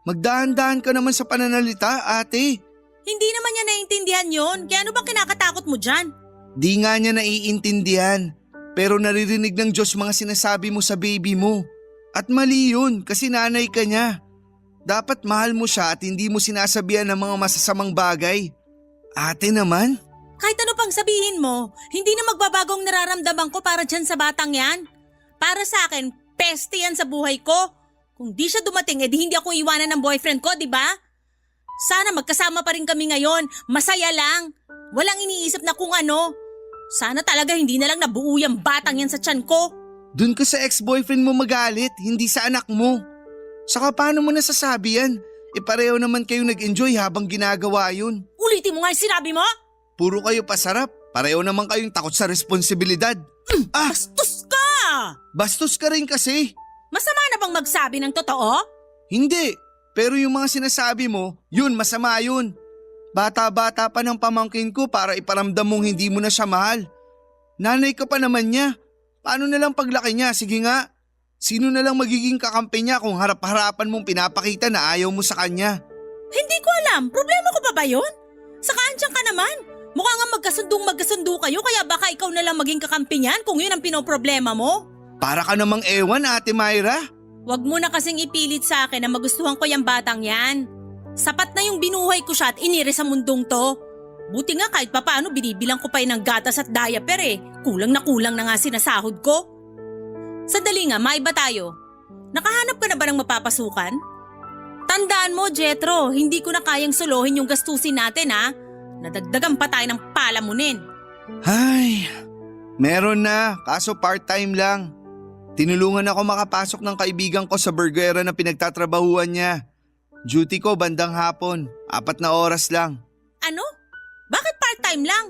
Magdahan-dahan ka naman sa pananalita, ate. Hindi naman niya naiintindihan yon. Kaya ano bang kinakatakot mo dyan? Di nga niya naiintindihan. Pero naririnig ng Diyos mga sinasabi mo sa baby mo. At mali yun kasi nanay ka niya. Dapat mahal mo siya at hindi mo sinasabihan ng mga masasamang bagay. Ate naman? Kahit ano pang sabihin mo, hindi na magbabagong nararamdaman ko para dyan sa batang yan. Para sa akin, peste yan sa buhay ko. Kung di siya dumating, edi hindi ako iwanan ng boyfriend ko, di ba? Sana magkasama pa rin kami ngayon. Masaya lang. Walang iniisip na kung ano. Sana talaga hindi na lang nabuo yung batang yan sa tiyan ko. Dun ka sa ex-boyfriend mo magalit, hindi sa anak mo. Saka paano mo nasasabi yan? E pareho naman kayo nag-enjoy habang ginagawa yun. Ulitin mo nga yung sinabi mo? Puro kayo pasarap. Pareho naman kayong takot sa responsibilidad. Bastos ka! Bastos ka rin kasi. Masama na bang magsabi ng totoo? Hindi. Pero yung mga sinasabi mo, yun masama yun. Bata-bata pa ng pamangkin ko para iparamdam mong hindi mo na siya mahal. Nanay ka pa naman niya. Paano na lang paglaki niya? Sige nga. Sino na lang magiging kakampi niya kung harap-harapan mong pinapakita na ayaw mo sa kanya? Hindi ko alam. Problema ko pa ba yun? Saka andyan ka naman. Mukha nga magkasundo kayo kaya baka ikaw na lang maging kakampi niyan kung yun ang pinoproblema mo. Para ka namang ewan, Ate Myra. Huwag mo na kasing ipilit sa akin na magustuhan ko yung batang yan. Sapat na yung binuhay ko siya at inire sa mundong to. Buti nga kahit papaano binibilang ko pa yun ng gatas at diaper eh. Kulang na nga sinasahod ko. Sandali nga, maiba tayo. Nakahanap ka na ba ng mapapasukan? Tandaan mo, Jetro, hindi ko na kayang solohin yung gastusin natin ha. Nadagdagan pa tayo ng palamunin. Ay, meron na, kaso part-time lang. Tinulungan ako makapasok ng kaibigan ko sa burgera na pinagtatrabahuan niya. Duty ko bandang hapon, 4 na oras lang. Ano? Bakit part-time lang?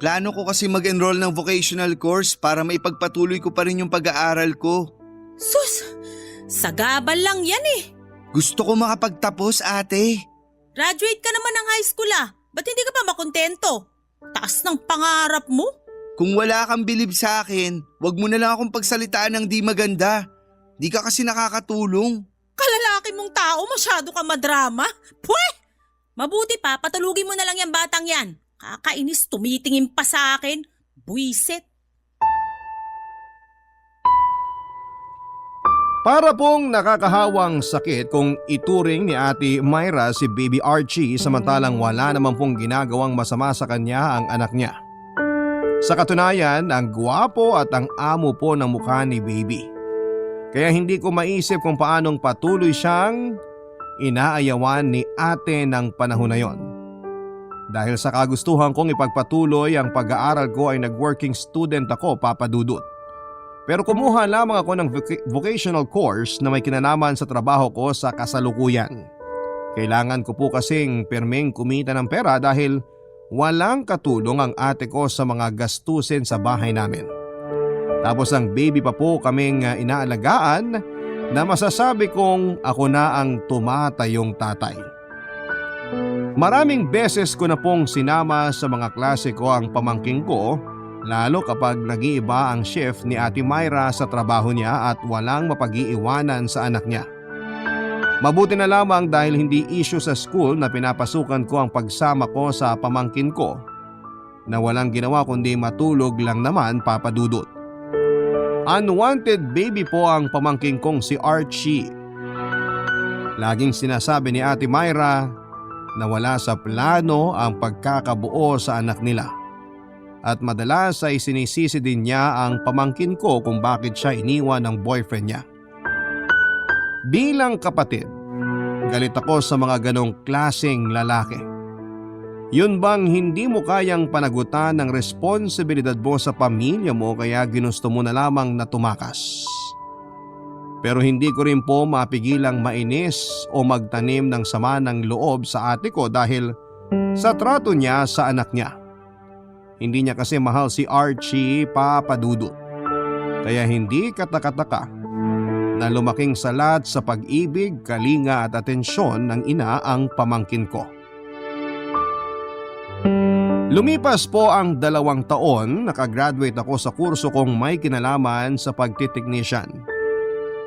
Plano ko kasi mag-enroll ng vocational course para maipagpatuloy ko pa rin yung pag-aaral ko. Sus, sagabal lang yan eh. Gusto ko makapagtapos, ate. Graduate ka naman ng high school ah. Ba't hindi ka pa makontento? Taas ng pangarap mo? Kung wala kang bilib sa akin, wag mo na lang akong pagsalitaan ng di maganda. Di ka kasi nakakatulong. Kalalaki mong tao, masyado ka madrama. Pwe! Mabuti pa, patulugin mo na lang yung batang yan. Kakainis, tumitingin pa sa akin. Buisit. Para pong nakakahawang sakit kung ituring ni Ate Myra si Baby Archie samantalang wala naman pong ginagawang masama sa kanya ang anak niya. Sa katunayan, ang gwapo at ang amo po ng mukha ni Baby. Kaya hindi ko maisip kung paanong patuloy siyang inaayawan ni ate ng panahon na yon. Dahil sa kagustuhan kong ipagpatuloy ang pag-aaral ko ay nag-working student ako, Papa Dudut. Pero kumuha lamang ako ng vocational course na may kinalaman sa trabaho ko sa kasalukuyan. Kailangan ko po kasing pirmeng kumita ng pera dahil walang katulong ang ate ko sa mga gastusin sa bahay namin. Tapos ang baby pa po kaming inaalagaan na masasabi kong ako na ang tumatayong tatay. Maraming beses ko na pong sinama sa mga klase ko ang pamangking ko, lalo kapag nag-iiba ang shift ni Ate Myra sa trabaho niya at walang mapag-iiwanan sa anak niya. Mabuti na lamang dahil hindi issue sa school na pinapasukan ko ang pagsama ko sa pamangkin ko na walang ginawa kundi matulog lang naman, Papa Dudut. Unwanted baby po ang pamangkin kong si Archie. Laging sinasabi ni Ate Myra na wala sa plano ang pagkakabuo sa anak nila. At madalas ay sinisisi din niya ang pamangkin ko kung bakit siya iniwan ng boyfriend niya. Bilang kapatid, galit ako sa mga ganong klaseng lalaki. Yun bang hindi mo kayang panagutan ng responsibilidad mo sa pamilya mo kaya ginusto mo na lamang na tumakas? Pero hindi ko rin po mapigilang mainis o magtanim ng sama ng loob sa ate ko dahil sa trato niya sa anak niya. Hindi niya kasi mahal si Archie, Papa Dudut. Kaya hindi katakataka na lumaking salat sa pag-ibig, kalinga at atensyon ng ina ang pamangkin ko. Lumipas po ang 2 taon, nakagraduate ako sa kurso kong may kinalaman sa pagtiteknisyan.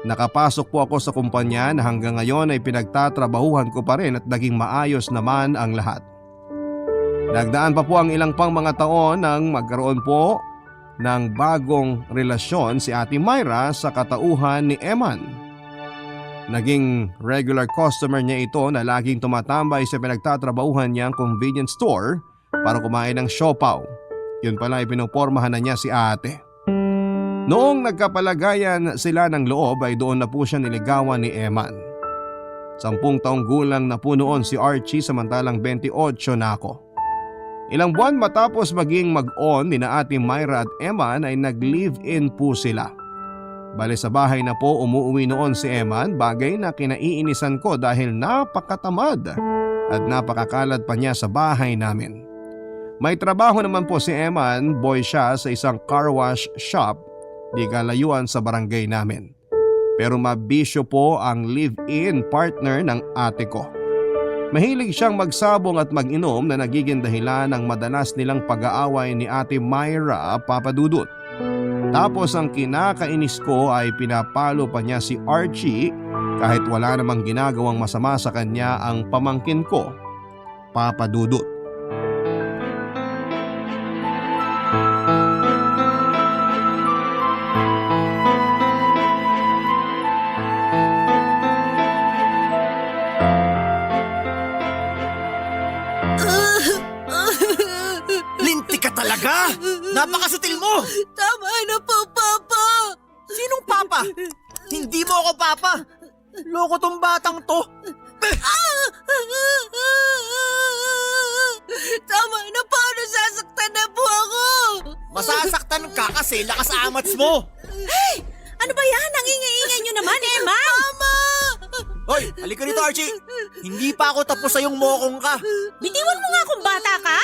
Nakapasok po ako sa kumpanya na hanggang ngayon ay pinagtatrabahuhan ko pa rin at naging maayos naman ang lahat. Nagdaan pa po ang ilang pang mga taon nang magkaroon po ng bagong relasyon si Ate Myra sa katauhan ni Eman. Naging regular customer niya ito na laging tumatambay sa pinagtatrabahuhan niyang convenience store para kumain ng siopaw. Yun pala ay pinupormahan na niya si ate. Noong nagkapalagayan sila ng loob ay doon na po siya niligawan ni Eman. 10 taong gulang na po noon si Archie samantalang 28 na ako. Ilang buwan matapos maging mag-on ni na Ate Myra at Eman ay nag-live-in po sila. Bale sa bahay na po umuwi noon si Eman, bagay na kinaiinisan ko dahil napakatamad at napakakalad pa niya sa bahay namin. May trabaho naman po si Eman, boy siya sa isang car wash shop di kalayuan sa barangay namin. Pero mabisyo po ang live-in partner ng ate ko. Mahilig siyang magsabong at mag-inom na nagiging dahilan ng madalas nilang pag-aaway ni Ate Myra, Papa Dudut. Tapos ang kinakainis ko ay pinapalo pa niya si Archie kahit wala namang ginagawang masama sa kanya ang pamangkin ko, Papa Dudut. Linti ka talaga! Napakasutil mo! Tama na po, Papa! Sinong papa papa! Hindi mo ako papa! Loko tong batang to! Tama na, paano sasaktan na po ako? Masasaktan ka kasi lakas amats mo! Ano ba yan? Ang ingay-ingay nyo naman, Eman! Mama! Hoy, halika rito Archie! Hindi pa ako tapos sa yung mokong ka! Bitiwan mo nga kung bata ka!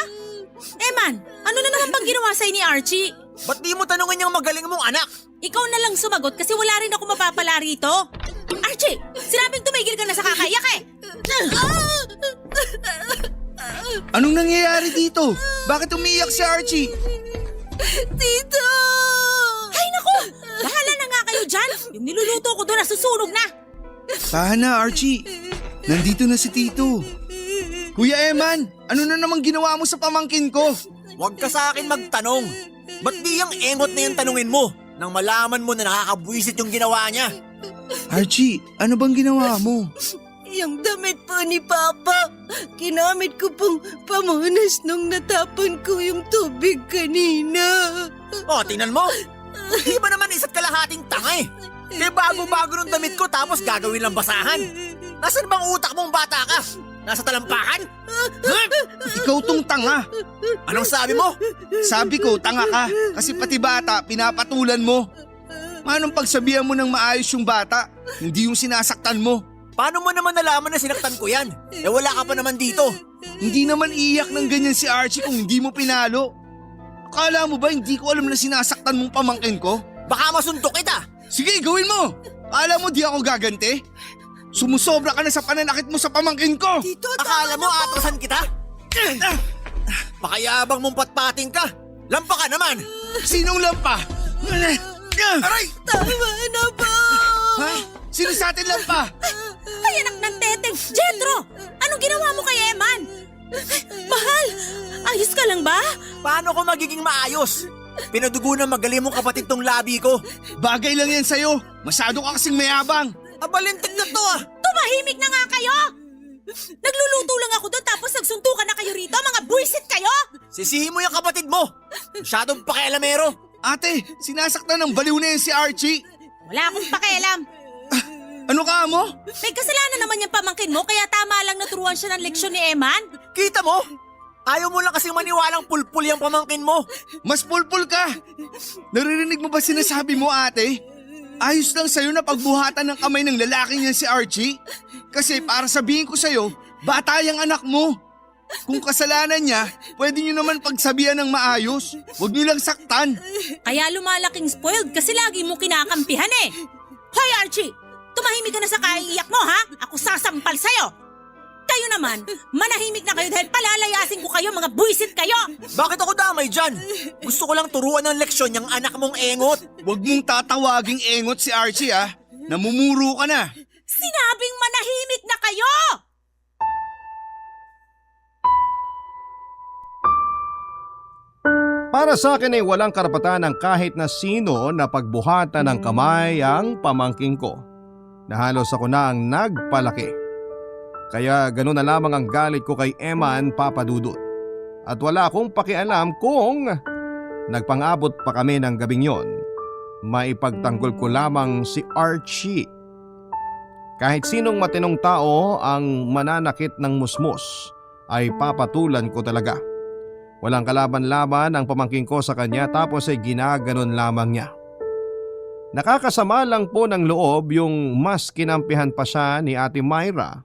Eman, ano na naman bang ginawa sa'yo ni Archie? Ba't di mo tanungin yung magaling mong anak? Ikaw na lang sumagot kasi wala rin ako mapapala rito. Archie, sinabing tumigil ka na sa kakaiyak eh! Anong nangyayari dito? Bakit umiiyak si Archie? Tito! Ay naku! Bahala na nga kayo dyan! Yung niluluto ko doon nasusunog na! Tahan na, Archie. Nandito na si Tito. Kuya Eman, ano na namang ginawa mo sa pamangkin ko? Huwag ka sa akin magtanong. Ba't di yung engot na yung tanungin mo? Nang malaman mo na nakakabwisit yung ginawa niya. Archie, ano bang ginawa mo? Yung damit po ni Papa, ginamit ko pong pamunas nung natapon ko yung tubig kanina. O, tingnan mo. Di ba naman isa't kalahating tanga eh? Kaya bago-bago ng damit ko tapos gagawin lang basahan. Nasaan bang utak mong bata ka? Nasa talampakan? Ikaw tong tanga. Anong sabi mo? Sabi ko, tanga ka. Kasi pati bata, pinapatulan mo. Manong pagsabihan mo ng maayos yung bata, hindi yung sinasaktan mo. Paano mo naman nalaman na sinaktan ko yan? Eh wala ka pa naman dito. Hindi naman iyak ng ganyan si Archie kung hindi mo pinalo. Akala mo ba hindi ko alam na sinasaktan mong pamangkin ko? Baka masuntok kita. Sige, gawin mo! Alam mo di ako gaganti? Sumusobra ka na sa pananakit mo sa pamangkin ko! Tito, Akala mo atrasan kita? Pakayabang mong patpating ka. Lampa ka naman. Sinong lampa? Aray! tama na po! Ha? Sino sa atin lampa? Ay anak ng teteng! Jetro! Anong ginawa mo kay Eman? Mahal! Ayos ka lang ba? Paano ko magiging maayos? Pinadugo ng magaling mong kapatid tong labi ko. Bagay lang yan sa'yo. Masyado ka kasing mayabang. Abalintig na to ah. Tumahimik na nga kayo! Nagluluto lang ako doon tapos nagsuntukan na kayo rito, mga buwisit kayo! Sisihin mo yung kapatid mo. Masyadong pakialamero. Ate, sinasaktan ng baliw na yan si Archie. Wala akong pakialam. Ano ka mo? May kasalanan naman yung pamangkin mo kaya tama lang naturuan siya ng leksyon ni Eman. Kita mo? Ayaw mo lang kasing maniwalang pulpul yung pamangkin mo. Mas pulpul ka. Naririnig mo ba sinasabi mo, ate? Ayos lang sa'yo na pagbuhatan ng kamay ng lalaki niyan si Archie. Kasi para sabihin ko sa'yo, bata yung anak mo. Kung kasalanan niya, pwede niyo naman pagsabihan ng maayos. Huwag niyo lang saktan. Kaya lumalaking spoiled kasi lagi mo kinakampihan eh. Hoy Archie! Tumahimik ka na sa kaiiyak mo ha? Ako sasampal sa'yo! Kayo naman, manahimik na kayo dahil palalayasin ko kayo, mga buwisit kayo! Bakit ako damay dyan? Gusto ko lang turuan ng leksyon yung anak mong engot. Huwag mong tatawaging engot si Archie ah. Namumuro ka na. Sinabing manahimik na kayo! Para sa akin ay walang karapatan ng kahit na sino na pagbuhatan ng kamay ang pamangking ko. Na halos ako na ang nagpalaki. Kaya ganun na lamang ang galit ko kay Eman, Papa Dudut. At wala akong pakialam kung nagpang-abot pa kami ng gabing yon. Maipagtanggol ko lamang si Archie. Kahit sinong matinong tao ang mananakit ng musmos ay papatulan ko talaga. Walang kalaban-laban ang pamangking ko sa kanya tapos ay ginaganon lamang niya. Nakakasama lang po ng loob yung mas kinampihan pa siya ni Ate Myra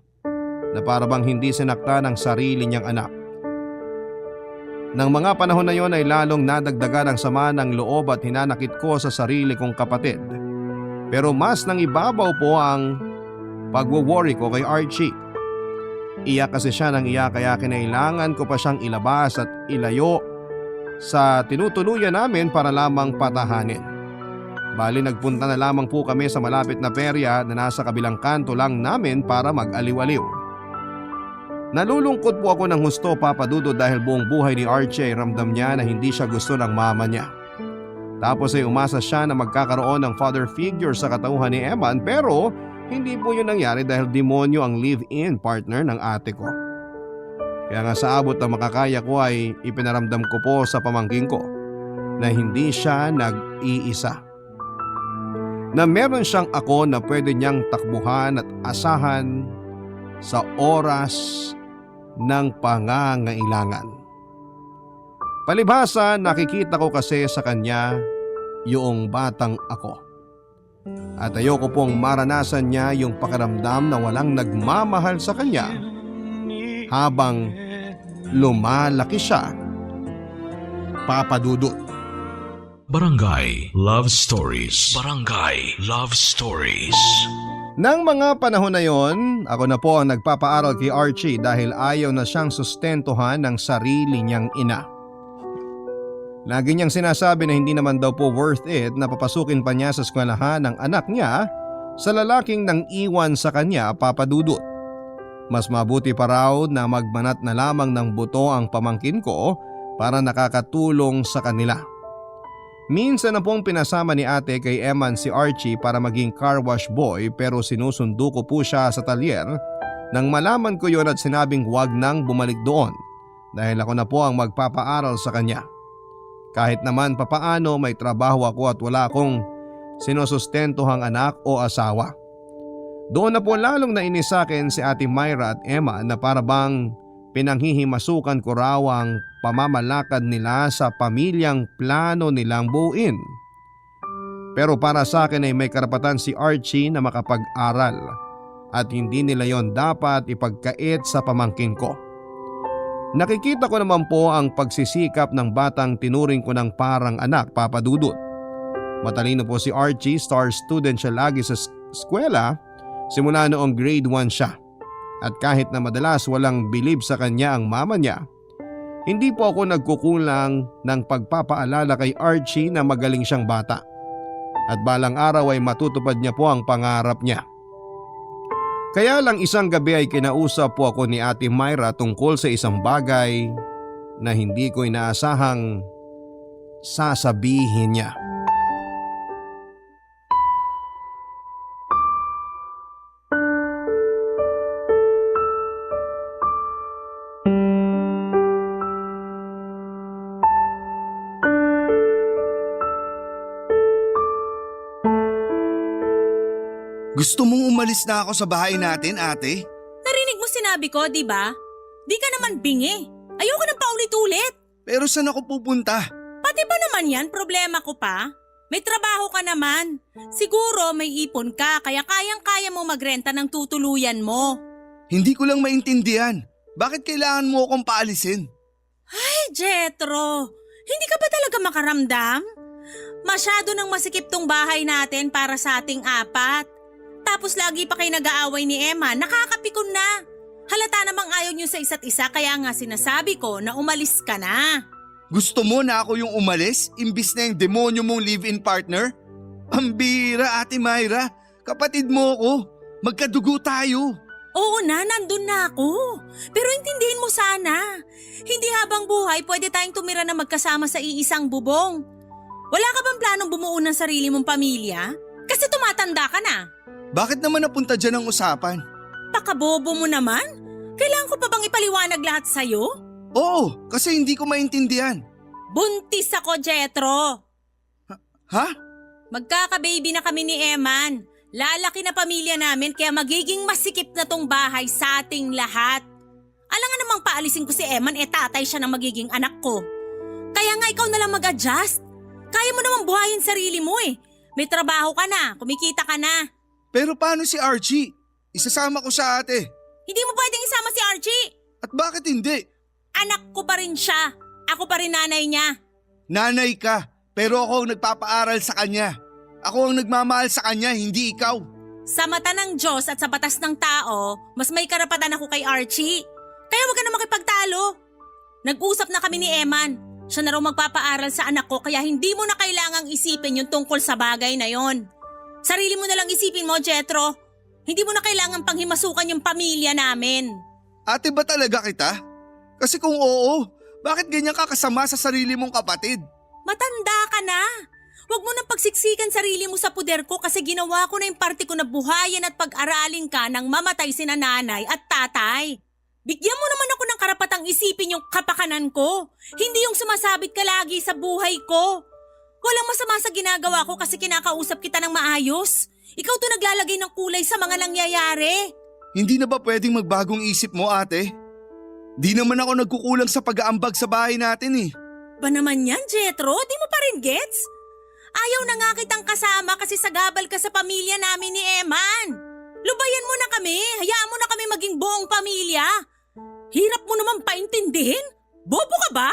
na para bang hindi sinakta ng sarili niyang anak. Nang mga panahon na yon ay lalong nadagdagan ang sama ng loob at hinanakit ko sa sarili kong kapatid. Pero mas nang ibabaw po ang pagwo-worry ko kay Archie. Iyak kasi siya ng iyak kaya kinailangan ko pa siyang ilabas at ilayo sa tinutuluyan namin para lamang patahanin. Bali nagpunta na lamang po kami sa malapit na perya na nasa kabilang kanto lang namin para mag-aliw-aliw. Nalulungkot po ako ng husto, Papa Dudo, dahil buong buhay ni Archie ay ramdam niya na hindi siya gusto ng mama niya. Tapos ay umasa siya na magkakaroon ng father figure sa katauhan ni Eman pero hindi po yun nangyari dahil demonyo ang live-in partner ng ate ko. Kaya nga sa abot na makakaya ko ay ipinaramdam ko po sa pamangking ko na hindi siya nag-iisa. na meron siyang ako na pwede niyang takbuhan at asahan sa oras ng pangangailangan. Palibhasa, nakikita ko kasi sa kanya yung batang ako. At ayoko pong maranasan niya yung pakiramdam na walang nagmamahal sa kanya habang lumalaki siya. Papa Dudut. Barangay Love Stories. Barangay Love Stories. Nang mga panahon na yon, ako na po ang nagpapaaral kay Archie dahil ayaw na siyang sustentuhan ng sarili niyang ina. Lagi niyang sinasabi na hindi naman daw po worth it na papasukin pa niya sa eskwelahan ng anak niya sa lalaking nang iwan sa kanya, Papa Dudut. Mas mabuti pa raw na magbanat na lamang ng buto ang pamangkin ko para nakakatulong sa kanila. Minsan na pong pinasama ni ate kay Eman si Archie para maging car wash boy pero sinusundo ko po siya sa talyer nang malaman ko yon at sinabing huwag nang bumalik doon dahil ako na po ang magpapaaral sa kanya. Kahit naman papaano may trabaho ako at wala akong sinusustentuhang anak o asawa. Doon na po lalong nainis sa akin si Ate Myra at Emma na para bang pinanghihimasukan ko raw ang pamamalakad nila sa pamilyang plano nilang buuin. Pero para sa akin ay may karapatan si Archie na makapag-aral at hindi nila yon dapat ipagkait sa pamangkin ko. Nakikita ko naman po ang pagsisikap ng batang tinuring ko ng parang anak, Papa Dudut. Matalino po si Archie, star student siya lagi sa eskwela simula noong grade 1 siya. At kahit na madalas walang bilib sa kanya ang mama niya, hindi po ako nagkukulang ng pagpapaalala kay Archie na magaling siyang bata. At balang araw ay matutupad niya po ang pangarap niya. Kaya lang isang gabi ay kinausap po ako ni Ate Myra tungkol sa isang bagay na hindi ko inaasahang sasabihin niya. Gusto mong umalis na ako sa bahay natin, ate? Narinig mo sinabi ko, di ba? Di ka naman bingi. Ayoko nang paulit-ulit. Pero saan ako pupunta? Pati ba naman yan, problema ko pa? May trabaho ka naman. Siguro may ipon ka kaya kayang-kaya mo magrenta ng tutuluyan mo. Hindi ko lang maintindihan. Bakit kailangan mo akong paalisin? Ay, Jetro, hindi ka ba talaga makaramdam? Masyado nang masikip tong bahay natin para sa ating apat. Tapos lagi pa kayo nag-aaway ni Emma, nakakapikon na. Halata namang ayaw niyo sa isa't isa kaya nga sinasabi ko na umalis ka na. Gusto mo na ako yung umalis imbis na yung demonyo mong live-in partner? Pambira, Ate Myra. Kapatid mo ako. Magkadugo tayo. Oo na, nandun na ako. Pero intindihin mo sana. Hindi habang buhay pwede tayong tumira na magkasama sa iisang bubong. Wala ka bang planong bumuo ng sarili mong pamilya? Kasi tumatanda ka na. Bakit naman napunta dyan ang usapan? Pakabobo mo naman? Kailangan ko pa bang ipaliwanag lahat sa'yo? Oo, kasi hindi ko maintindihan. Buntis ako, Jetro. Ha? Magkaka-baby na kami ni Eman. Lalaki na pamilya namin kaya magiging masikip na tong bahay sa ating lahat. Alam nga namang paalisin ko si Eman, tatay siya ng magiging anak ko. Kaya nga ikaw na lang mag-adjust. Kaya mo namang buhayin sarili mo eh. May trabaho ka na, kumikita ka na. Pero paano si Archie? Isasama ko siya, ate. Hindi mo pwedeng isama si Archie. At bakit hindi? Anak ko pa rin siya. Ako pa rin nanay niya. Nanay ka, pero ako ang nagpapaaral sa kanya. Ako ang nagmamahal sa kanya, hindi ikaw. Sa mata ng Diyos at sa batas ng tao, mas may karapatan ako kay Archie. Kaya wag ka na makipagtalo. Nag-usap na kami ni Eman. Siya na raw magpapaaral sa anak ko kaya hindi mo na kailangang isipin yung tungkol sa bagay na yon. Sarili mo na lang isipin mo, Jetro. Hindi mo na kailangang panghimasukan yung pamilya namin. Ate ba talaga kita? Kasi kung oo, bakit ganyan ka kasama sa sarili mong kapatid? Matanda ka na. Huwag mo nang pagsiksikan sarili mo sa puder ko kasi ginawa ko na yung parte ko na buhayin at pag-aralin ka nang mamatay sina nanay at tatay. Bigyan mo naman ako ng karapatang isipin yung kapakanan ko. Hindi yung sumasabit ka lagi sa buhay ko. Walang masama sa ginagawa ko kasi kinakausap kita ng maayos. Ikaw to naglalagay ng kulay sa mga nangyayari. Hindi na ba pwedeng magbagong isip mo, ate? Di naman ako nagkukulang sa pag-aambag sa bahay natin eh. Ba naman yan, Jetro? Di mo pa rin gets? Ayaw na nga kitang kasama kasi sagabal ka sa pamilya namin ni Eman. Lubayan mo na kami. Hayaan mo na kami maging buong pamilya. Hirap mo naman paintindihin. Bobo ka ba?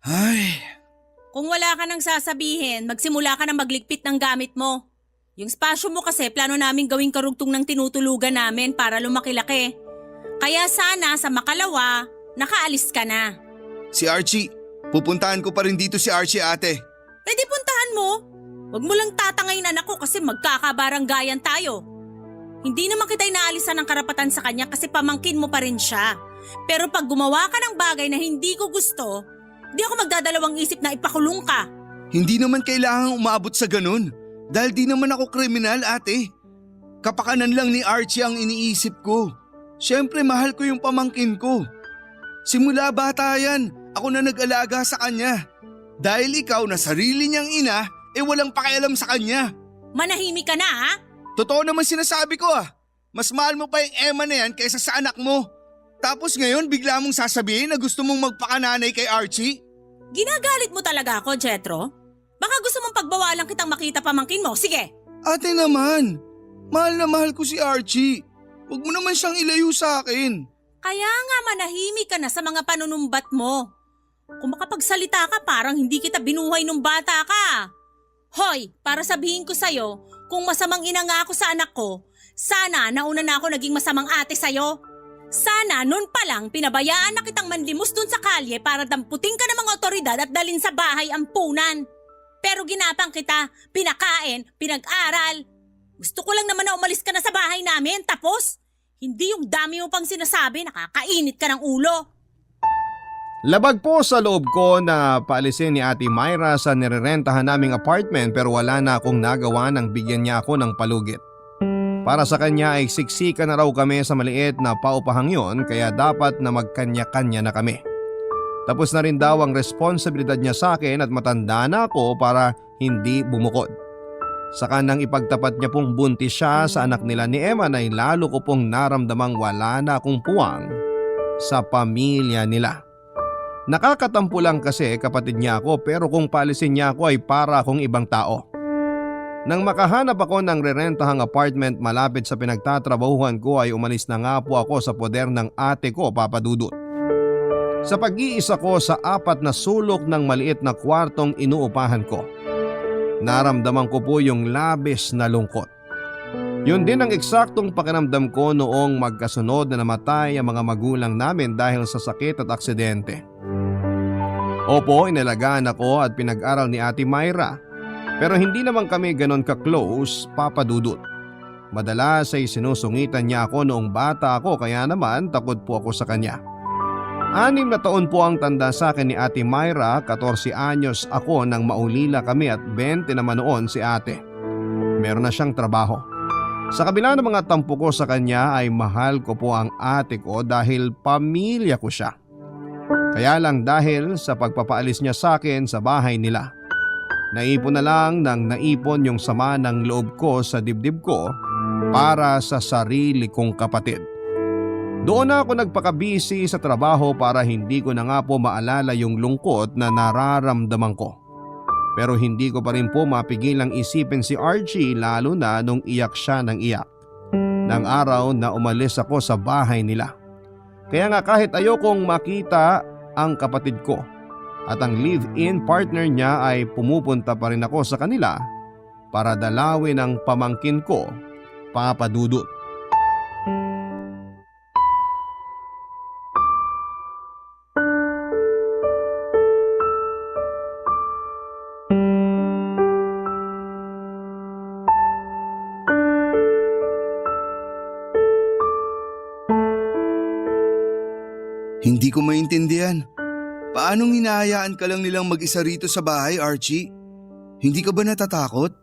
Ay, Kung wala ka nang sasabihin, magsimula ka na magligpit ng gamit mo. Yung spasyo mo kasi plano namin gawing karugtong ng tinutulugan namin para lumaki-laki. Kaya sana sa makalawa, nakaalis ka na. si Archie. Pupuntahan ko pa rin dito si Archie, ate. Pwede puntahan mo. Huwag mo lang tatangayin anak ko kasi magkakabaranggayan tayo. Hindi naman kita inaalisan ng karapatan sa kanya kasi pamangkin mo pa rin siya. Pero pag gumawa ka ng bagay na hindi ko gusto, di ako magdadalawang isip na ipakulong ka. Hindi naman kailangang umabot sa ganun. Dahil di naman ako kriminal, ate. Kapakanan lang ni Archie ang iniisip ko. Siyempre mahal ko yung pamangkin ko. Simula bata yan, ako na nag-alaga sa kanya. Dahil ikaw na sarili niyang ina, walang pakialam sa kanya. Manahimik ka na ha? Totoo naman sinasabi ko ah. Mas mahal mo pa yung Emma na yan kaysa sa anak mo. Tapos ngayon bigla mong sasabihin na gusto mong magpakananay kay Archie? Ginagalit mo talaga ako, Jetro? Baka gusto mong pagbawalan kitang makita pamangkin mo. Sige. Ate naman, mahal na mahal ko si Archie. Huwag mo naman siyang ilayo sa akin. Kaya nga manahimik ka na sa mga panunumbat mo. Kung makapagsalita ka parang hindi kita binuhay nung bata ka. Hoy, para sabihin ko sa'yo, kung masamang ina nga ako sa anak ko, sana nauna na ako naging masamang ate sa'yo. Sana noon pa lang pinabayaan na kitang manlimos dun sa kalye para damputin ka ng mga otoridad at dalin sa bahay ang punan. Pero ginapang kita, pinakain, pinag-aral. Gusto ko lang naman na umalis ka na sa bahay namin, tapos hindi yung dami mo pang sinasabi, nakakainit ka ng ulo. Labag po sa loob ko na paalisin ni Ate Myra sa nirerentahan naming apartment pero wala na akong nagawa nang bigyan niya ako ng palugit. Para sa kanya ay siksika na raw kami sa maliit na paupahang yon kaya dapat na magkanya-kanya na kami. Tapos na rin daw ang responsibilidad niya sa akin at matanda na ako para hindi bumukod. Saka nang ipagtapat niya pong buntis siya sa anak nila ni Emma ay lalo ko pong naramdamang wala na akong puwang sa pamilya nila. Nakakatampo lang kasi kapatid niya ako pero kung palisin niya ako ay para akong ibang tao. Nang makahanap ako ng rerentahang apartment malapit sa pinagtatrabahuhan ko ay umalis na nga po ako sa poder ng ate ko, Papa Dudut. Sa pag-iisa ko sa 4 na sulok ng maliit na kwartong inuupahan ko, naramdaman ko po yung labis na lungkot. Yun din ang eksaktong pakiramdam ko noong magkasunod na namatay ang mga magulang namin dahil sa sakit at aksidente. Opo, inalagaan ako at pinag-aral ni Ate Myra. Pero hindi naman kami ganon ka-close, Papa Dudut. Madalas ay sinusungitan niya ako noong bata ako kaya naman takot po ako sa kanya. 6 na taon po ang tanda sa akin ni Ate Myra, 14 anyos ako nang maulila kami at 20 naman noon si ate. Meron na siyang trabaho. Sa kabila ng mga tampo ko sa kanya ay mahal ko po ang ate ko dahil pamilya ko siya. Kaya lang dahil sa pagpapaalis niya sa akin sa bahay nila, naipon na lang ng naipon yung sama ng loob ko sa dibdib ko para sa sarili kong kapatid. Doon na ako nagpakabisi sa trabaho para hindi ko na nga po maalala yung lungkot na nararamdaman ko. Pero hindi ko pa rin po mapigilang isipin si Archie lalo na nung iyak siya ng iyak. Nang araw na umalis ako sa bahay nila. Kaya nga kahit ayokong makita ang kapatid ko at ang live-in partner niya ay pumupunta pa rin ako sa kanila para dalawin ang pamangkin ko, Papa Dudut. Hindi ko maintindihan. Paanong hinahayaan ka lang nilang mag-isa rito sa bahay, Archie? Hindi ka ba natatakot?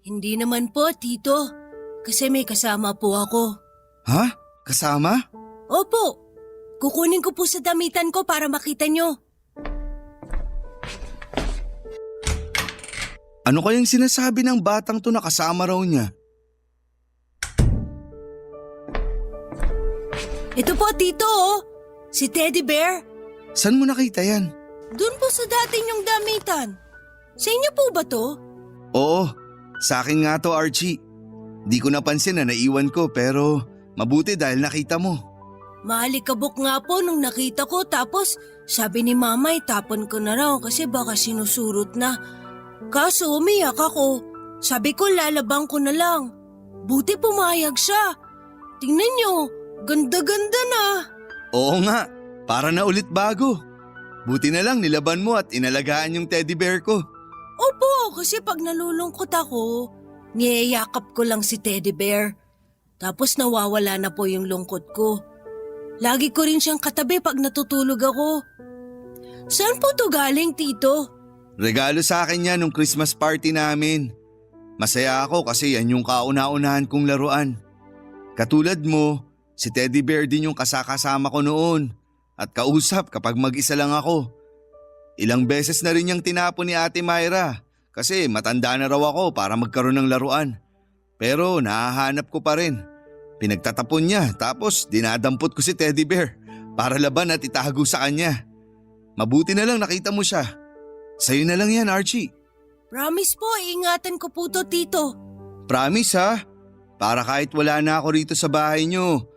Hindi naman po, Tito. Kasi may kasama po ako. Ha? Kasama? Opo. Kukunin ko po sa damitan ko para makita nyo. Ano kayang sinasabi ng batang to na kasama raw niya? Ito po, Tito, oh. Si Teddy Bear. Saan mo nakita yan? Doon po sa dati niyong damitan. Sa inyo po ba to? Oo, sa akin nga to, Archie. Di ko napansin na naiwan ko pero mabuti dahil nakita mo. Maalikabok nga po nung nakita ko tapos sabi ni Mama itapon ko na raw kasi baka sinusurot na. Kaso umiyak ako. Sabi ko lalabang ko na lang. Buti pumayag siya. Tingnan niyo, ganda-ganda na. Oo nga, para na ulit bago. Buti na lang nilaban mo at inalagaan yung teddy bear ko. Opo, kasi pag nalulungkot ako, niyayakap ko lang si Teddy Bear. Tapos nawawala na po yung lungkot ko. Lagi ko rin siyang katabi pag natutulog ako. Saan po to galing, Tito? Regalo sa akin yan nung Christmas party namin. Masaya ako kasi yan yung kauna-unahan kong laruan. Katulad mo, si Teddy Bear din yung kasakasama ko noon at kausap kapag mag-isa lang ako. Ilang beses na rin niyang tinapon ni Ate Myra kasi matanda na raw ako para magkaroon ng laruan. Pero nahahanap ko pa rin. Pinagtatapon niya tapos dinadampot ko si Teddy Bear para laban at itago sa kanya. Mabuti na lang nakita mo siya. Sa'yo na lang yan, Archie. Promise po, ingatan ko po to, Tito. Promise ha? Para kahit wala na ako rito sa bahay niyo.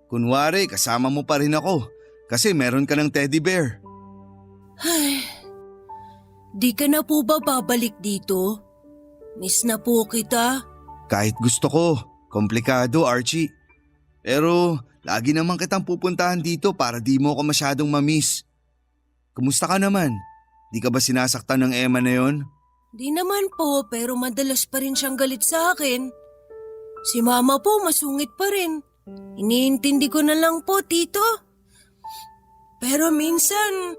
Kunwari kasama mo pa rin ako kasi meron ka ng Teddy Bear. Ay, di ka na po ba babalik dito? Miss na po kita. Kahit gusto ko, komplikado Archie. Pero lagi naman kitang pupuntahan dito para di mo ako masyadong mamiss. Kumusta ka naman? Di ka ba sinasaktan ng Emma na yon? Di naman po, pero madalas pa rin siyang galit sa akin. Si Mama po masungit pa rin. Iniintindi ko na lang po, Tito. Pero minsan,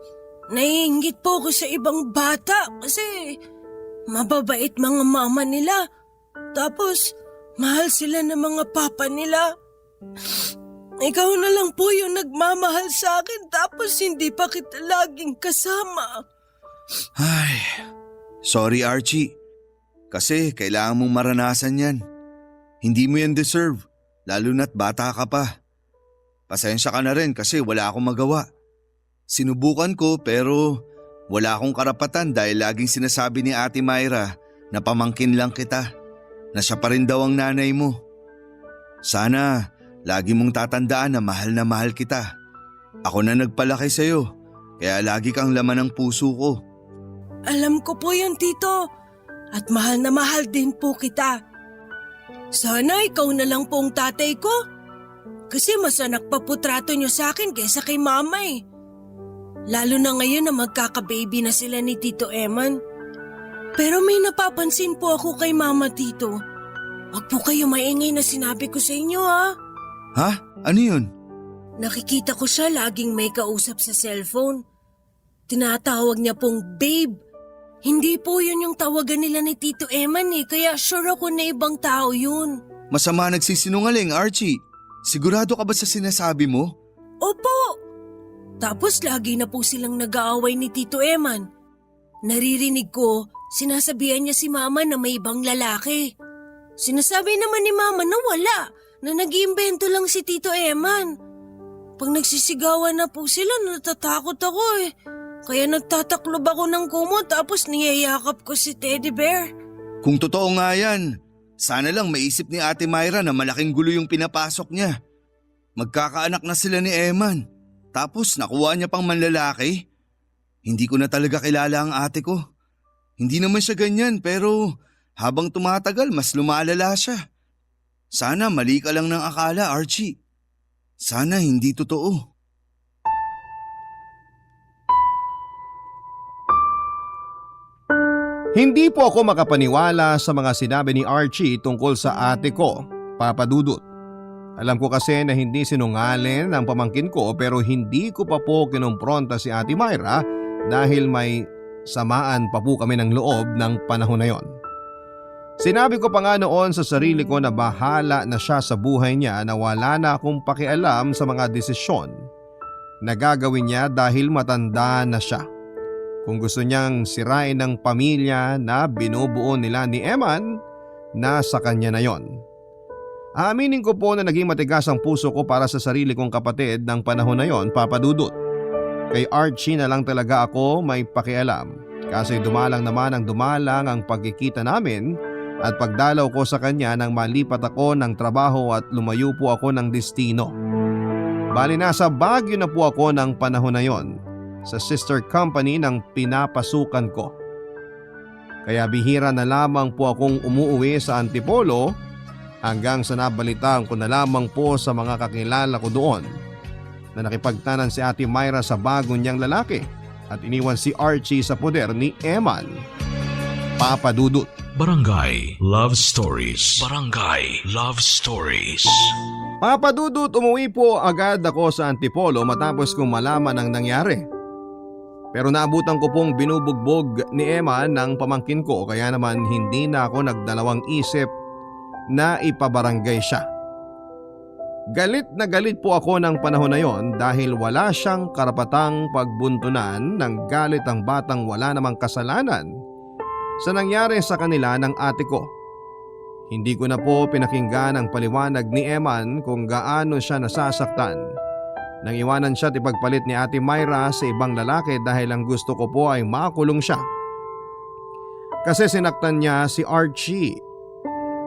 naiinggit po ako sa ibang bata kasi mababait mga mama nila. Tapos, mahal sila ng mga papa nila. Ikaw na lang po yung nagmamahal sa akin tapos hindi pa kita laging kasama. Ay, sorry Archie. Kasi kailangan mong maranasan yan. Hindi mo yan deserve, lalo na't bata ka pa. Pasensya ka na rin kasi wala akong magawa. Sinubukan ko pero wala akong karapatan dahil laging sinasabi ni Ate Myra na pamangkin lang kita, na siya pa rin daw ang nanay mo. Sana lagi mong tatandaan na mahal kita. Ako na nagpalaki sa'yo, kaya lagi kang laman ng puso ko. Alam ko po yun, Tito. At mahal na mahal din po kita. Sana ikaw na lang pong tatay ko. Kasi mas anak pa po trato niyo sa akin kaysa kay Mama eh. Lalo na ngayon na magkaka-baby na sila ni Tito Eman. Pero may napapansin po ako kay Mama, Tito. Huwag po kayo maingay na sinabi ko sa inyo ha. Ha? Ano yun? Nakikita ko siya laging may kausap sa cellphone. Tinatawag niya pong babe. Hindi po yun yung tawagan nila ni Tito Eman eh, kaya sure ako na ibang tao yun. Masama nagsisinungaling, Archie. Sigurado ka ba sa sinasabi mo? Opo! Tapos lagi na po silang nag-aaway ni Tito Eman. Naririnig ko, sinasabihan niya si Mama na may ibang lalaki. Sinasabi naman ni Mama na wala, na nag-iimbento lang si Tito Eman. Pag nagsisigawan na po sila, natatakot ako eh. Kaya nagtataklob ako ng kumot tapos niyayakap ko si Teddy Bear. Kung totoo nga yan, sana lang maisip ni Ate Myra na malaking gulo yung pinapasok niya. Magkakaanak na sila ni Eman. Tapos nakuha niya pang manlalaki. Hindi ko na talaga kilala ang ate ko. Hindi naman siya ganyan pero habang tumatagal mas lumalala siya. Sana mali ka lang ng akala, Archie. Sana hindi totoo. Hindi po ako makapaniwala sa mga sinabi ni Archie tungkol sa ate ko, Papa Dudut. Alam ko kasi na hindi sinungaling ang pamangkin ko pero hindi ko pa po kinumpronta si Ate Myra dahil may samaan pa po kami ng loob ng panahon na yon. Sinabi ko pa nga noon sa sarili ko na bahala na siya sa buhay niya na wala na akong pakialam sa mga desisyon na gagawin niya dahil matanda na siya. Kung gusto niyang sirain ng pamilya na binubuo nila ni Eman, nasa kanya na yon. Aaminin ko po na naging matigas ang puso ko para sa sarili kong kapatid ng panahon na yon, Papa Dudut. Kay Archie na lang talaga ako may pakialam kasi dumalang naman ang dumalang ang pagkikita namin at pagdalaw ko sa kanya nang malipat ako ng trabaho at lumayo po ako ng destino. Bali nasa Baguio na po ako ng panahon na yon sa sister company ng pinapasukan ko. Kaya bihira na lamang po akong umuwi sa Antipolo hanggang sa nabalitaan ko na lamang po sa mga kakilala ko doon na nakipagtanan si Ate Myra sa bago niyang lalaki at iniwan si Archie sa poder ni Eman. Papa Dudut. Barangay Love Stories. Barangay Love Stories. Papa Dudut, umuwi po agad ako sa Antipolo matapos kong malaman ang nangyari. Pero naabutan ko pong binubugbog ni Eman ng pamangkin ko kaya naman hindi na ako nagdalawang isip na ipabarangay siya. Galit na galit po ako ng panahon na yon dahil wala siyang karapatang pagbuntunan ng galit ang batang wala namang kasalanan sa nangyari sa kanila ng ate ko. Hindi ko na po pinakinggan ang paliwanag ni Eman kung gaano siya nasasaktan. Nang iwanan siya at ipagpalit ni Ate Myra sa ibang lalaki dahil ang gusto ko po ay makulong siya. Kasi sinaktan niya si Archie.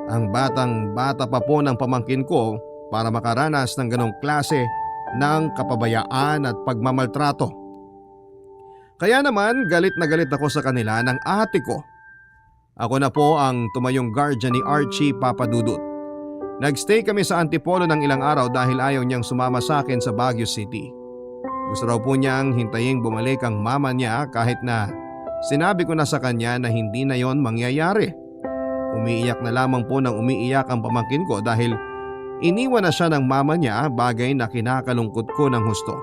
Ang batang bata pa po ng pamangkin ko para makaranas ng ganong klase ng kapabayaan at pagmamaltrato. Kaya naman galit na galit ako sa kanila ng ate ko. Ako na po ang tumayong guardian ni Archie, Papa Dudut. Nagstay kami sa Antipolo ng ilang araw dahil ayaw niyang sumama sa akin sa Baguio City. Gusto raw po niyang hintaying bumalik ang mama niya kahit na sinabi ko na sa kanya na hindi na yon mangyayari. Umiiyak na lamang po ng umiiyak ang pamangkin ko dahil iniwan na siya ng mama niya, bagay na kinakalungkot ko ng husto.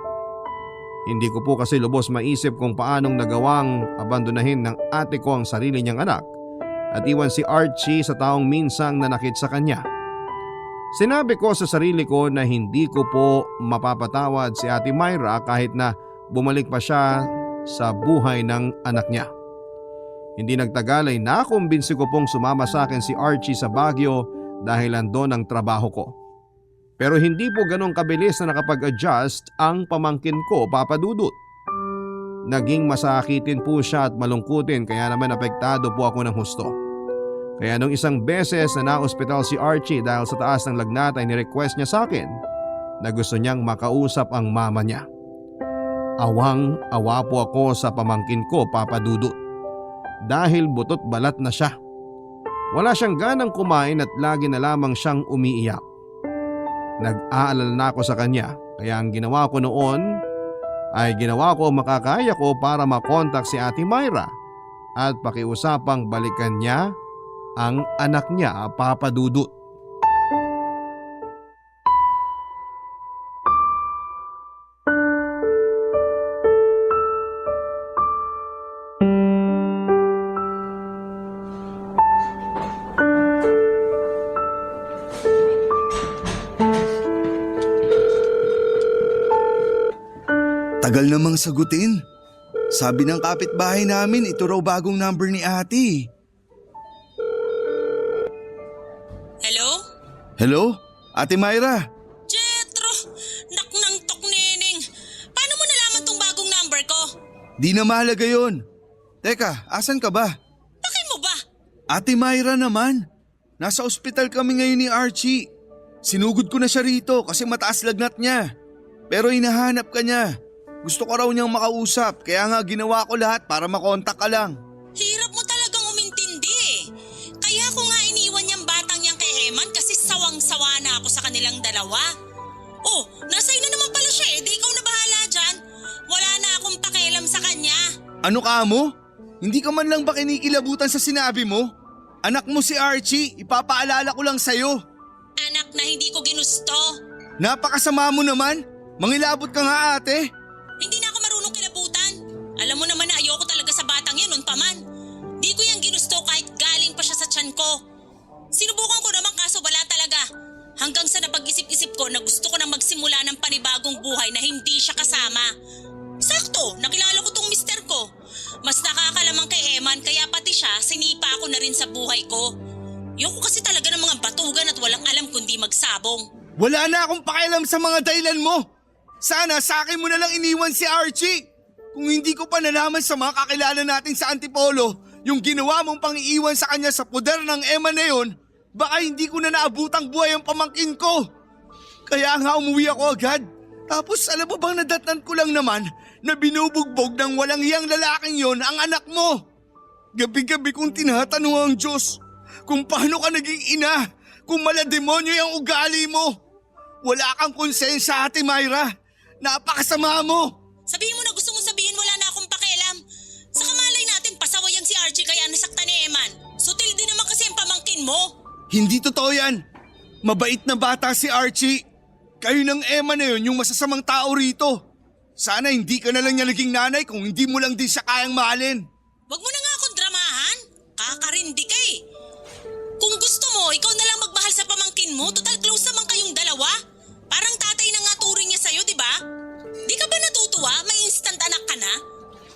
Hindi ko po kasi lubos maisip kung paanong nagawang abandonahin ng ate ko ang sarili niyang anak at iwan si Archie sa taong minsang nanakit sa kanya. Sinabi ko sa sarili ko na hindi ko po mapapatawad si Ate Myra kahit na bumalik pa siya sa buhay ng anak niya. Hindi nagtagal ay nakumbinsi ko pong sumama sa akin si Archie sa Baguio dahil andon ang trabaho ko. Pero hindi po ganong kabilis na nakapag-adjust ang pamangkin ko, Papa Dudut. Naging masakitin po siya at malungkutin kaya naman apektado po ako ng husto. Kaya nung isang beses na na-ospital si Archie dahil sa taas ng lagnat ay nirequest niya sa akin na gusto niyang makausap ang mama niya. Awang-awa po ako sa pamangkin ko, Papa Dudut. Dahil butot balat na siya. Wala siyang ganang kumain at lagi na lamang siyang umiiyak. Nag-aalala na ako sa kanya kaya ang ginawa ko noon ay ginawa ko makakaya ko para makontak si Ate Myra at pakiusapang balikan niya ang anak niya, Papa Dudut. Tagal namang sagutin. Sabi ng kapitbahay namin ito raw bagong number ni ate. Hello? Hello? Ate Myra? Jetro! Naknang tok neneng! Paano mo nalaman tong bagong number ko? Di na mahalaga yun. Teka, asan ka ba? Bakit mo ba? Ate Myra naman. Nasa ospital kami ngayon ni Archie. Sinugod ko na siya rito kasi mataas lagnat niya. Pero hinahanap ka niya. Gusto ko raw niyang makausap kaya nga ginawa ko lahat para makontak ka lang. Hirap mo talagang umintindi eh. Kaya ko nga iniwan niyang batang niyang kay Eman kasi sawang-sawa na ako sa kanilang dalawa. Oh, nasa'yo na naman pala siya eh. Di ikaw na bahala dyan. Wala na akong pakialam sa kanya. Ano ka mo? Hindi ka man lang ba kinikilabutan sa sinabi mo? Anak mo si Archie, ipapaalala ko lang sa'yo. Anak na hindi ko ginusto. Napakasama mo naman. Mangilabot ka nga ate. Hindi na ako marunong kilabutan. Alam mo naman na ayoko talaga sa batang yan noon pa man. Di ko yan ginusto kahit galing pa siya sa tiyan ko. Sinubukan ko naman kaso wala talaga. Hanggang sa napag-isip-isip ko na gusto ko nang magsimula ng panibagong buhay na hindi siya kasama. Sakto, nakilala ko tong mister ko. Mas nakakalamang kay Eman kaya pati siya sinipa ko na rin sa buhay ko. Yoko kasi talaga ng mga batugan at walang alam kundi magsabong. Wala na akong pakialam sa mga dahilan mo. Sana sa akin mo na lang iniwan si Archie. Kung hindi ko pa nalaman sa mga kakilala natin sa Antipolo, yung ginawa mong pang-iiwan sa kanya sa poder ng Emma na yon, baka hindi ko na naabutang buhay ang pamangkin ko. Kaya nga umuwi ako agad. Tapos alam mo bang nadatnan ko lang naman na binubugbog ng walang hiyang lalaking yon ang anak mo. Gabi-gabi kong tinatanong ang Diyos kung paano ka naging ina, kung malademonyo yung ugali mo. Wala kang konsensya, Ate Myra. Napakasama mo. Sabihin mo na gusto mong sabihin, wala na akong pakialam. Sa kamalay natin, pasawayan si Archie kaya nasaktan ni Eman. Sutil din naman kasi ang pamangkin mo. Hindi totoo yan. Mabait na bata si Archie. Kayo ng Emma na yun yung masasamang tao rito. Sana hindi ka na lang niya naging nanay kung hindi mo lang din siya kayang mahalin. Wag mo na nga akong dramahan. Kakarindi ka eh. Kung gusto mo, ikaw na lang magmahal sa pamangkin mo. Total close naman kayong dalawa. Parang tatay na nga turing niya sa'yo, di ba? Di ka ba natutuwa? May instant anak ka na?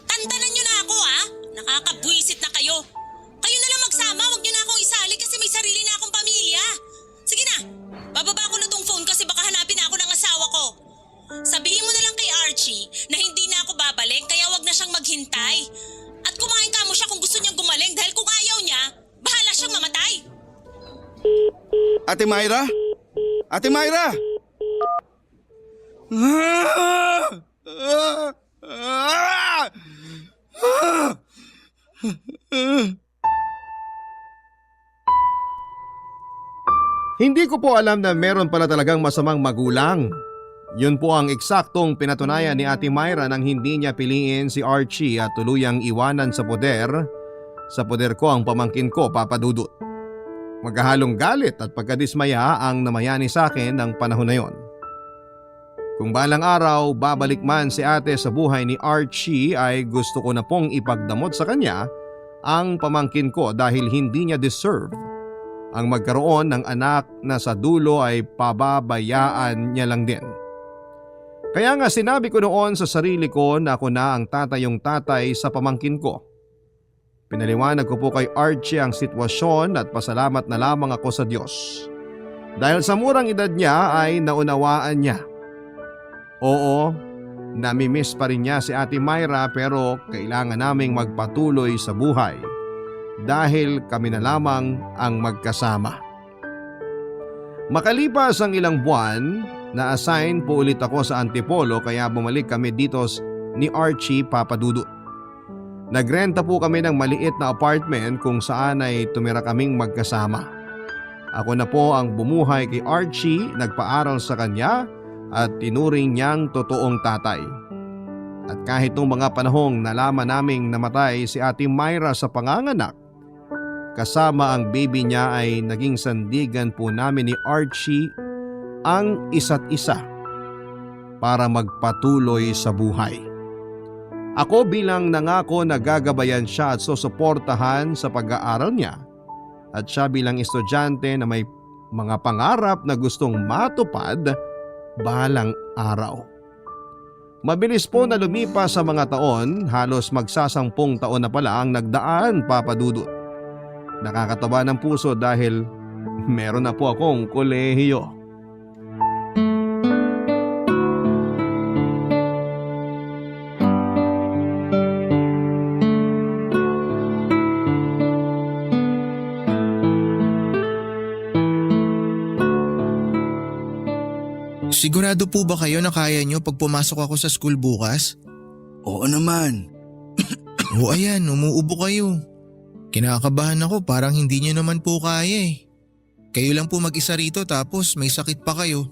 Tantanan niyo na ako ha. Nakakabwisit na kayo. Kayo na lang magsama. Wag niyo na akong isali kasi may sarili na akong pamilya. Sige na. Bababa ko na tong phone kasi baka hanapin ako ng asawa ko. Sabihin mo na lang kay Archie na hindi na ako babalik kaya wag na siyang maghintay. At kumain ka mo siya kung gusto niyang gumaling dahil kung ayaw niya, bahala siyang mamatay. Ate Myra? Ate Myra! Hindi ko po alam na meron pala talagang masamang magulang. Yun po ang eksaktong pinatunayan ni Ate Myra nang hindi niya piliin si Archie at tuluyang iwanan sa poder. Sa poder ko ang pamangkin ko, Papa Dudut. Magkahalong galit at pagkadismaya ang namayani sa akin ng panahon na yon. Kung balang araw babalik man si ate sa buhay ni Archie ay gusto ko na pong ipagdamot sa kanya ang pamangkin ko dahil hindi niya deserve ang magkaroon ng anak na sa dulo ay pababayaan niya lang din. Kaya nga sinabi ko noon sa sarili ko na ako na ang tatayong tatay sa pamangkin ko. Pinaliwanag ko po kay Archie ang sitwasyon at pasalamat na lamang ako sa Diyos. Dahil sa murang edad niya ay naunawaan niya. Oo, namimiss pa rin niya si Ate Myra pero kailangan naming magpatuloy sa buhay dahil kami na lamang ang magkasama. Makalipas ang ilang buwan, na-assign po ulit ako sa Antipolo kaya bumalik kami dito ni Archie, Papa Dudut. Nagrenta po kami ng maliit na apartment kung saan ay tumira kaming magkasama. Ako na po ang bumuhay kay Archie, nagpaaral sa kanya at tinuring niyang totoong tatay. At kahit nung mga panahong nalaman naming namatay si Ate Myra sa panganganak, kasama ang baby niya ay naging sandigan po namin ni Archie ang isa't isa para magpatuloy sa buhay. Ako bilang nangako na gagabayan siya at susuportahan sa pag-aaral niya at siya bilang estudyante na may mga pangarap na gustong matupad balang araw. Mabilis po na lumipas sa mga taon, halos magsasampung taon na pala ang nagdaan, Papa Dudut. Nakakataba ng puso dahil meron na po akong kolehiyo. Sigurado po ba kayo na kaya nyo pag pumasok ako sa school bukas? Oo naman. O ayan, umuubo kayo. Kinakabahan ako, parang hindi nyo naman po kaya eh. Kayo lang po mag-isa rito tapos may sakit pa kayo.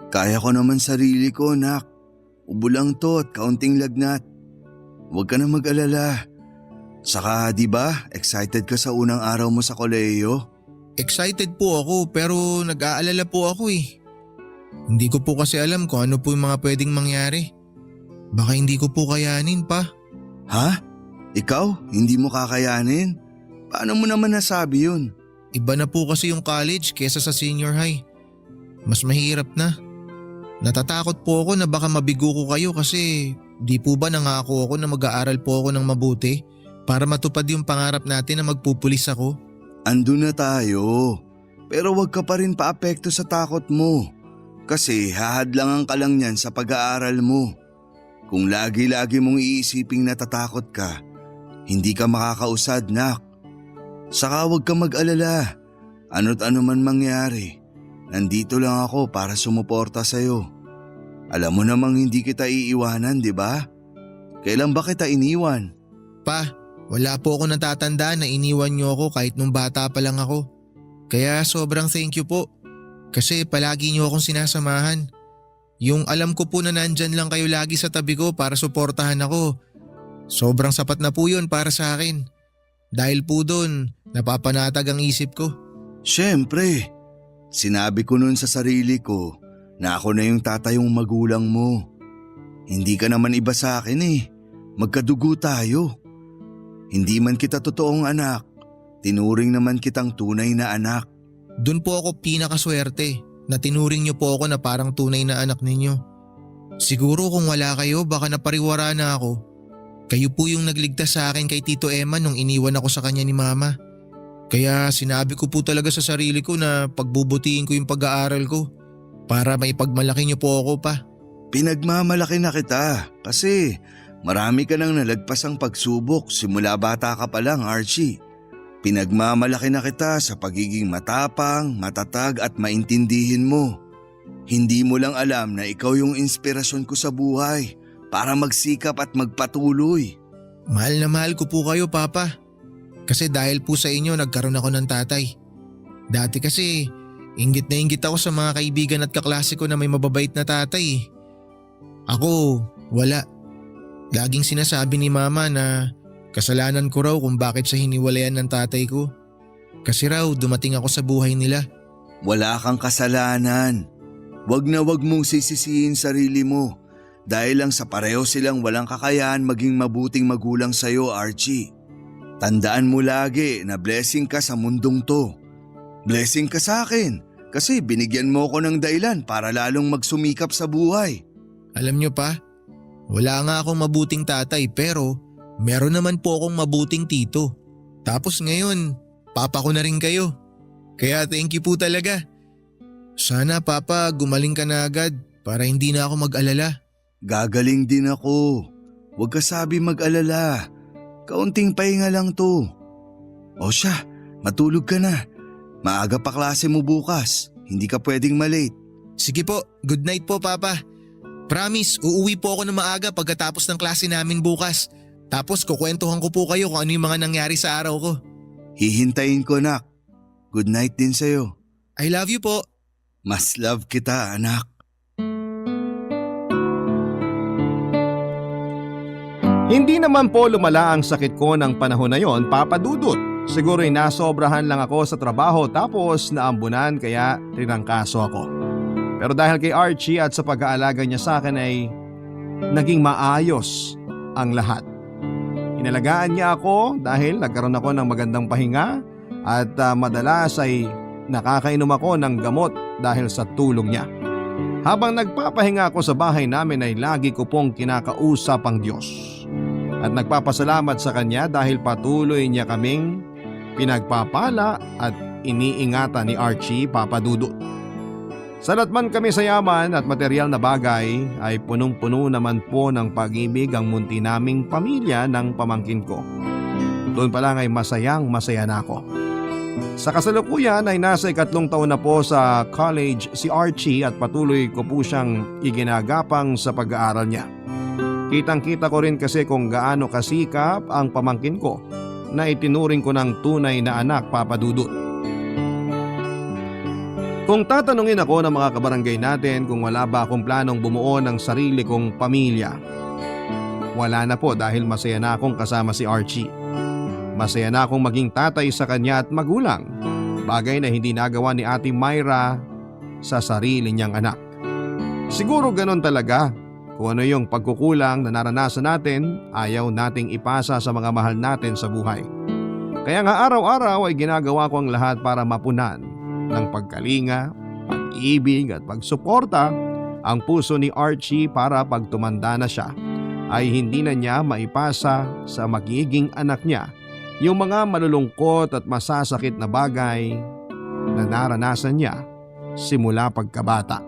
Kaya ko naman sarili ko, nak. Ubo lang to at kaunting lagnat. Huwag ka na mag-alala. Saka di ba, excited ka sa unang araw mo sa kolehiyo? Excited po ako pero nag-aalala po ako eh. Hindi ko po kasi alam kung ano po yung mga pwedeng mangyari. Baka hindi ko po kayanin pa. Ha? Ikaw? Hindi mo kakayanin? Paano mo naman nasabi yun? Iba na po kasi yung college kesa sa senior high. Mas mahirap na. Natatakot po ako na baka mabigo ko kayo kasi di po ba nangako ako na mag-aaral po ako ng mabuti para matupad yung pangarap natin na magpupulis ako. Andun na tayo. Pero wag ka pa rin paapekto sa takot mo. Kasi hahadlangan ka lang yan sa pag-aaral mo. Kung lagi-lagi mong iisiping natatakot ka, hindi ka makakausad, nak. Saka wag ka mag-alala. Ano't ano man mangyari, nandito lang ako para sumuporta sa'yo. Alam mo namang hindi kita iiwanan, di ba? Kailan ba kita iniwan? Pa, wala po ako natatandaan na iniwan niyo ako kahit nung bata pa lang ako. Kaya sobrang thank you po. Kasi palagi niyo akong sinasamahan. Yung alam ko po na nandyan lang kayo lagi sa tabi ko para suportahan ako. Sobrang sapat na po yun para sa akin. Dahil po doon, napapanatag ang isip ko. Siyempre, sinabi ko nun sa sarili ko na ako na yung tatayong magulang mo. Hindi ka naman iba sa akin eh. Magkadugo tayo. Hindi man kita totoong anak, tinuring naman kitang tunay na anak. Doon po ako pinakaswerte na tinuring niyo po ako na parang tunay na anak ninyo. Siguro kung wala kayo baka napariwara na ako. Kayo po yung nagligtas sa akin kay Tito Emma nung iniwan ako sa kanya ni Mama. Kaya sinabi ko po talaga sa sarili ko na pagbubutihin ko yung pag-aaral ko para maipagmalaki niyo po ako pa. Pinagmamalaki na kita kasi marami ka nang nalagpasang pagsubok simula bata ka pa lang, Archie. Pinagmamalaki na kita sa pagiging matapang, matatag at maintindihin mo. Hindi mo lang alam na ikaw yung inspirasyon ko sa buhay para magsikap at magpatuloy. Mahal na mahal ko po kayo, Papa. Kasi dahil po sa inyo nagkaroon ako ng tatay. Dati kasi inggit na inggit ako sa mga kaibigan at kaklase ko na may mababait na tatay. Ako, wala. Laging sinasabi ni Mama na kasalanan ko raw kung bakit siya hiniwalayan ng tatay ko. Kasi raw dumating ako sa buhay nila. Wala kang kasalanan. Wag na wag mong sisisihin sarili mo dahil lang sa pareho silang walang kakayahan maging mabuting magulang sa'yo, Archie. Tandaan mo lagi na blessing ka sa mundong to. Blessing ka sa akin kasi binigyan mo ko ng dahilan para lalong magsumikap sa buhay. Alam nyo pa, wala nga akong mabuting tatay pero meron naman po akong mabuting tito. Tapos ngayon, papa ko na rin kayo. Kaya thank you po talaga. Sana Papa gumaling ka na agad para hindi na ako mag-alala. Gagaling din ako. Huwag ka sabi mag-alala. Kaunting pahinga lang to. O siya, matulog ka na. Maaga pa klase mo bukas. Hindi ka pwedeng malate. Sige po, good night po Papa. Promise, uuwi po ako na maaga pagkatapos ng klase namin bukas. Tapos kukwentuhan ko po kayo kung ano yung mga nangyari sa araw ko. Hihintayin ko, nak. Good night din sa'yo. I love you po. Mas love kita, anak. Hindi naman po lumala ang sakit ko ng panahon na yon, Papa Dudut. Siguro'y nasobrahan lang ako sa trabaho tapos naambunan kaya tinangkaso ako. Pero dahil kay Archie at sa pag-aalaga niya sa akin ay naging maayos ang lahat. Inalagaan niya ako dahil nagkaroon ako ng magandang pahinga at madalas ay nakakainom ako ng gamot dahil sa tulong niya. Habang nagpapahinga ako sa bahay namin ay lagi ko pong kinakausap ang Diyos. At nagpapasalamat sa Kanya dahil patuloy niya kaming pinagpapala at iniingatan ni Archie, Papa Dudut. Salat man kami sa yaman at material na bagay ay punong-puno naman po ng pag-ibig ang munti naming pamilya ng pamangkin ko. Doon pa lang ay masaya na ako. Sa kasalukuyan ay nasa 3 taon na po sa college si Archie at patuloy ko po siyang iginagapang sa pag-aaral niya. Kitang-kita ko rin kasi kung gaano kasikap ang pamangkin ko na itinuring ko ng tunay na anak, Papa Dudut. Kung tatanungin ako ng mga kabarangay natin kung wala ba akong planong bumuo ng sarili kong pamilya, wala na po dahil masaya na akong kasama si Archie. Masaya na akong maging tatay sa kanya at magulang, bagay na hindi nagawa ni Ate Myra sa sarili niyang anak. Siguro ganon talaga, kung ano yung pagkukulang na naranasan natin, ayaw nating ipasa sa mga mahal natin sa buhay. Kaya nga araw-araw ay ginagawa ko ang lahat para mapunan ng pagkalinga, pag-ibig at pagsuporta ang puso ni Archie para pag tumanda na siya ay hindi na niya maipasa sa magiging anak niya yung mga malulungkot at masasakit na bagay na naranasan niya simula pagkabata.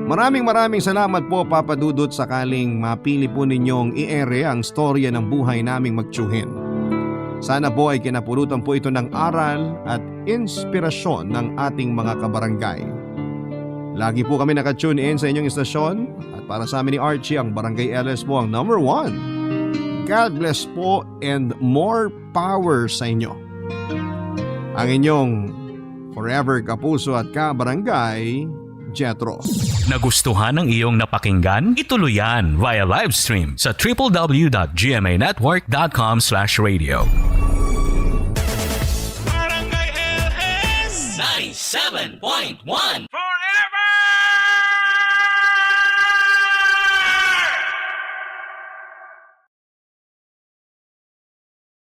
Maraming salamat po Papa Dudut sakaling mapili po ninyong i-ere ang storya ng buhay naming magtiyuhin. Sana po ay kinapulutan po ito ng aral at inspirasyon ng ating mga kabarangay. Lagi po kami nakatune in sa inyong istasyon at para sa amin ni Archie ang Barangay LS po ang number 1. God bless po and more power sa inyo. Ang inyong forever kapuso at kabarangay, Jetro. Nagustuhan ng iyong napakinggan? Ituloy yan via live stream sa www.gmanetwork.com/radio. Barangay LS 97.1 forever.